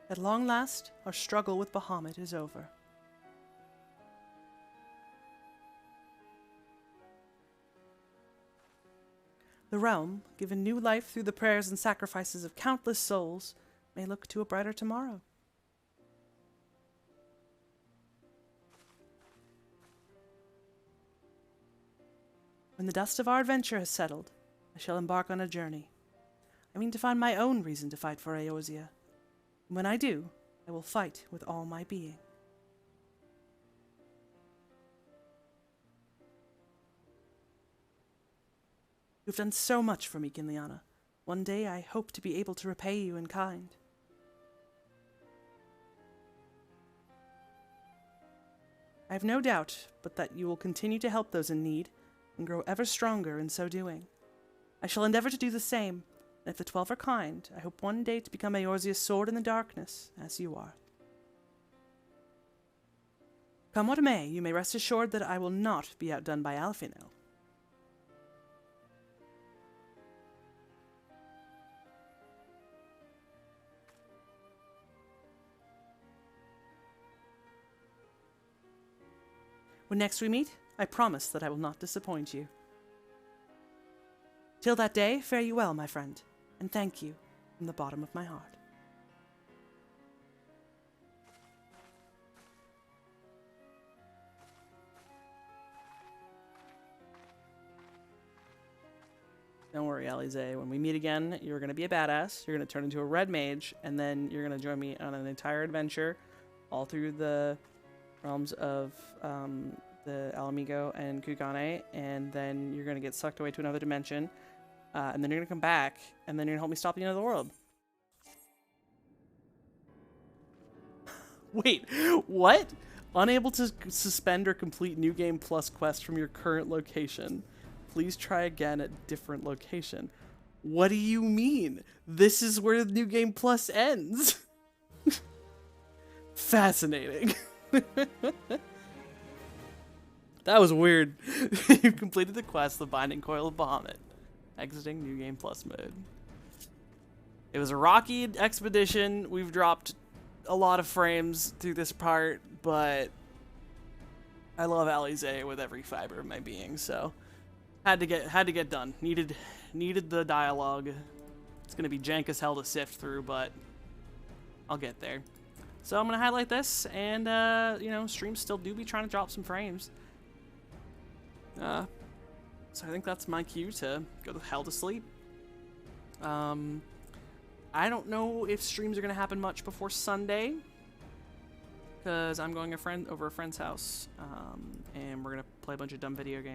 At long last, our struggle with Bahamut is over. The realm, given new life through the prayers and sacrifices of countless souls, may look to a brighter tomorrow. When the dust of our adventure has settled, I shall embark on a journey. I mean to find my own reason to fight for Eorzea. When I do, I will fight with all my being. You've done so much for me, Ginliana. One day I hope to be able to repay you in kind. I have no doubt but that you will continue to help those in need and grow ever stronger in so doing. I shall endeavor to do the same. And if the 12 are kind, I hope one day to become Eorzea's sword in the darkness, as you are. Come what may, you may rest assured that I will not be outdone by Alfino. When next we meet, I promise that I will not disappoint you. Till that day, fare you well, my friend. And thank you from the bottom of my heart. Don't worry, Alize. When we meet again, you're going to be a badass. You're going to turn into a red mage, and then you're going to join me on an entire adventure all through the realms of the Alamigo and Kugane, and then you're going to get sucked away to another dimension. And then you're going to come back, and then you're going to help me stop the end of the world. Wait, what? Unable to suspend or complete New Game Plus quest from your current location. Please try again at different location. What do you mean? This is where the New Game Plus ends. Fascinating. That was weird. You've completed the quest, The Binding Coil of Bahamut. Exiting New Game Plus mode. It was a rocky expedition. We've dropped a lot of frames through this part, but I love Alize with every fiber of my being, so had to get done. Needed the dialogue. It's gonna be jank as hell to sift through, but I'll get there. So I'm gonna highlight this, and you know, streams still do be trying to drop some frames. So I think that's my cue to go the hell to sleep. I don't know if streams are going to happen much before Sunday, because I'm going over a friend's house, and we're going to play a bunch of dumb video games.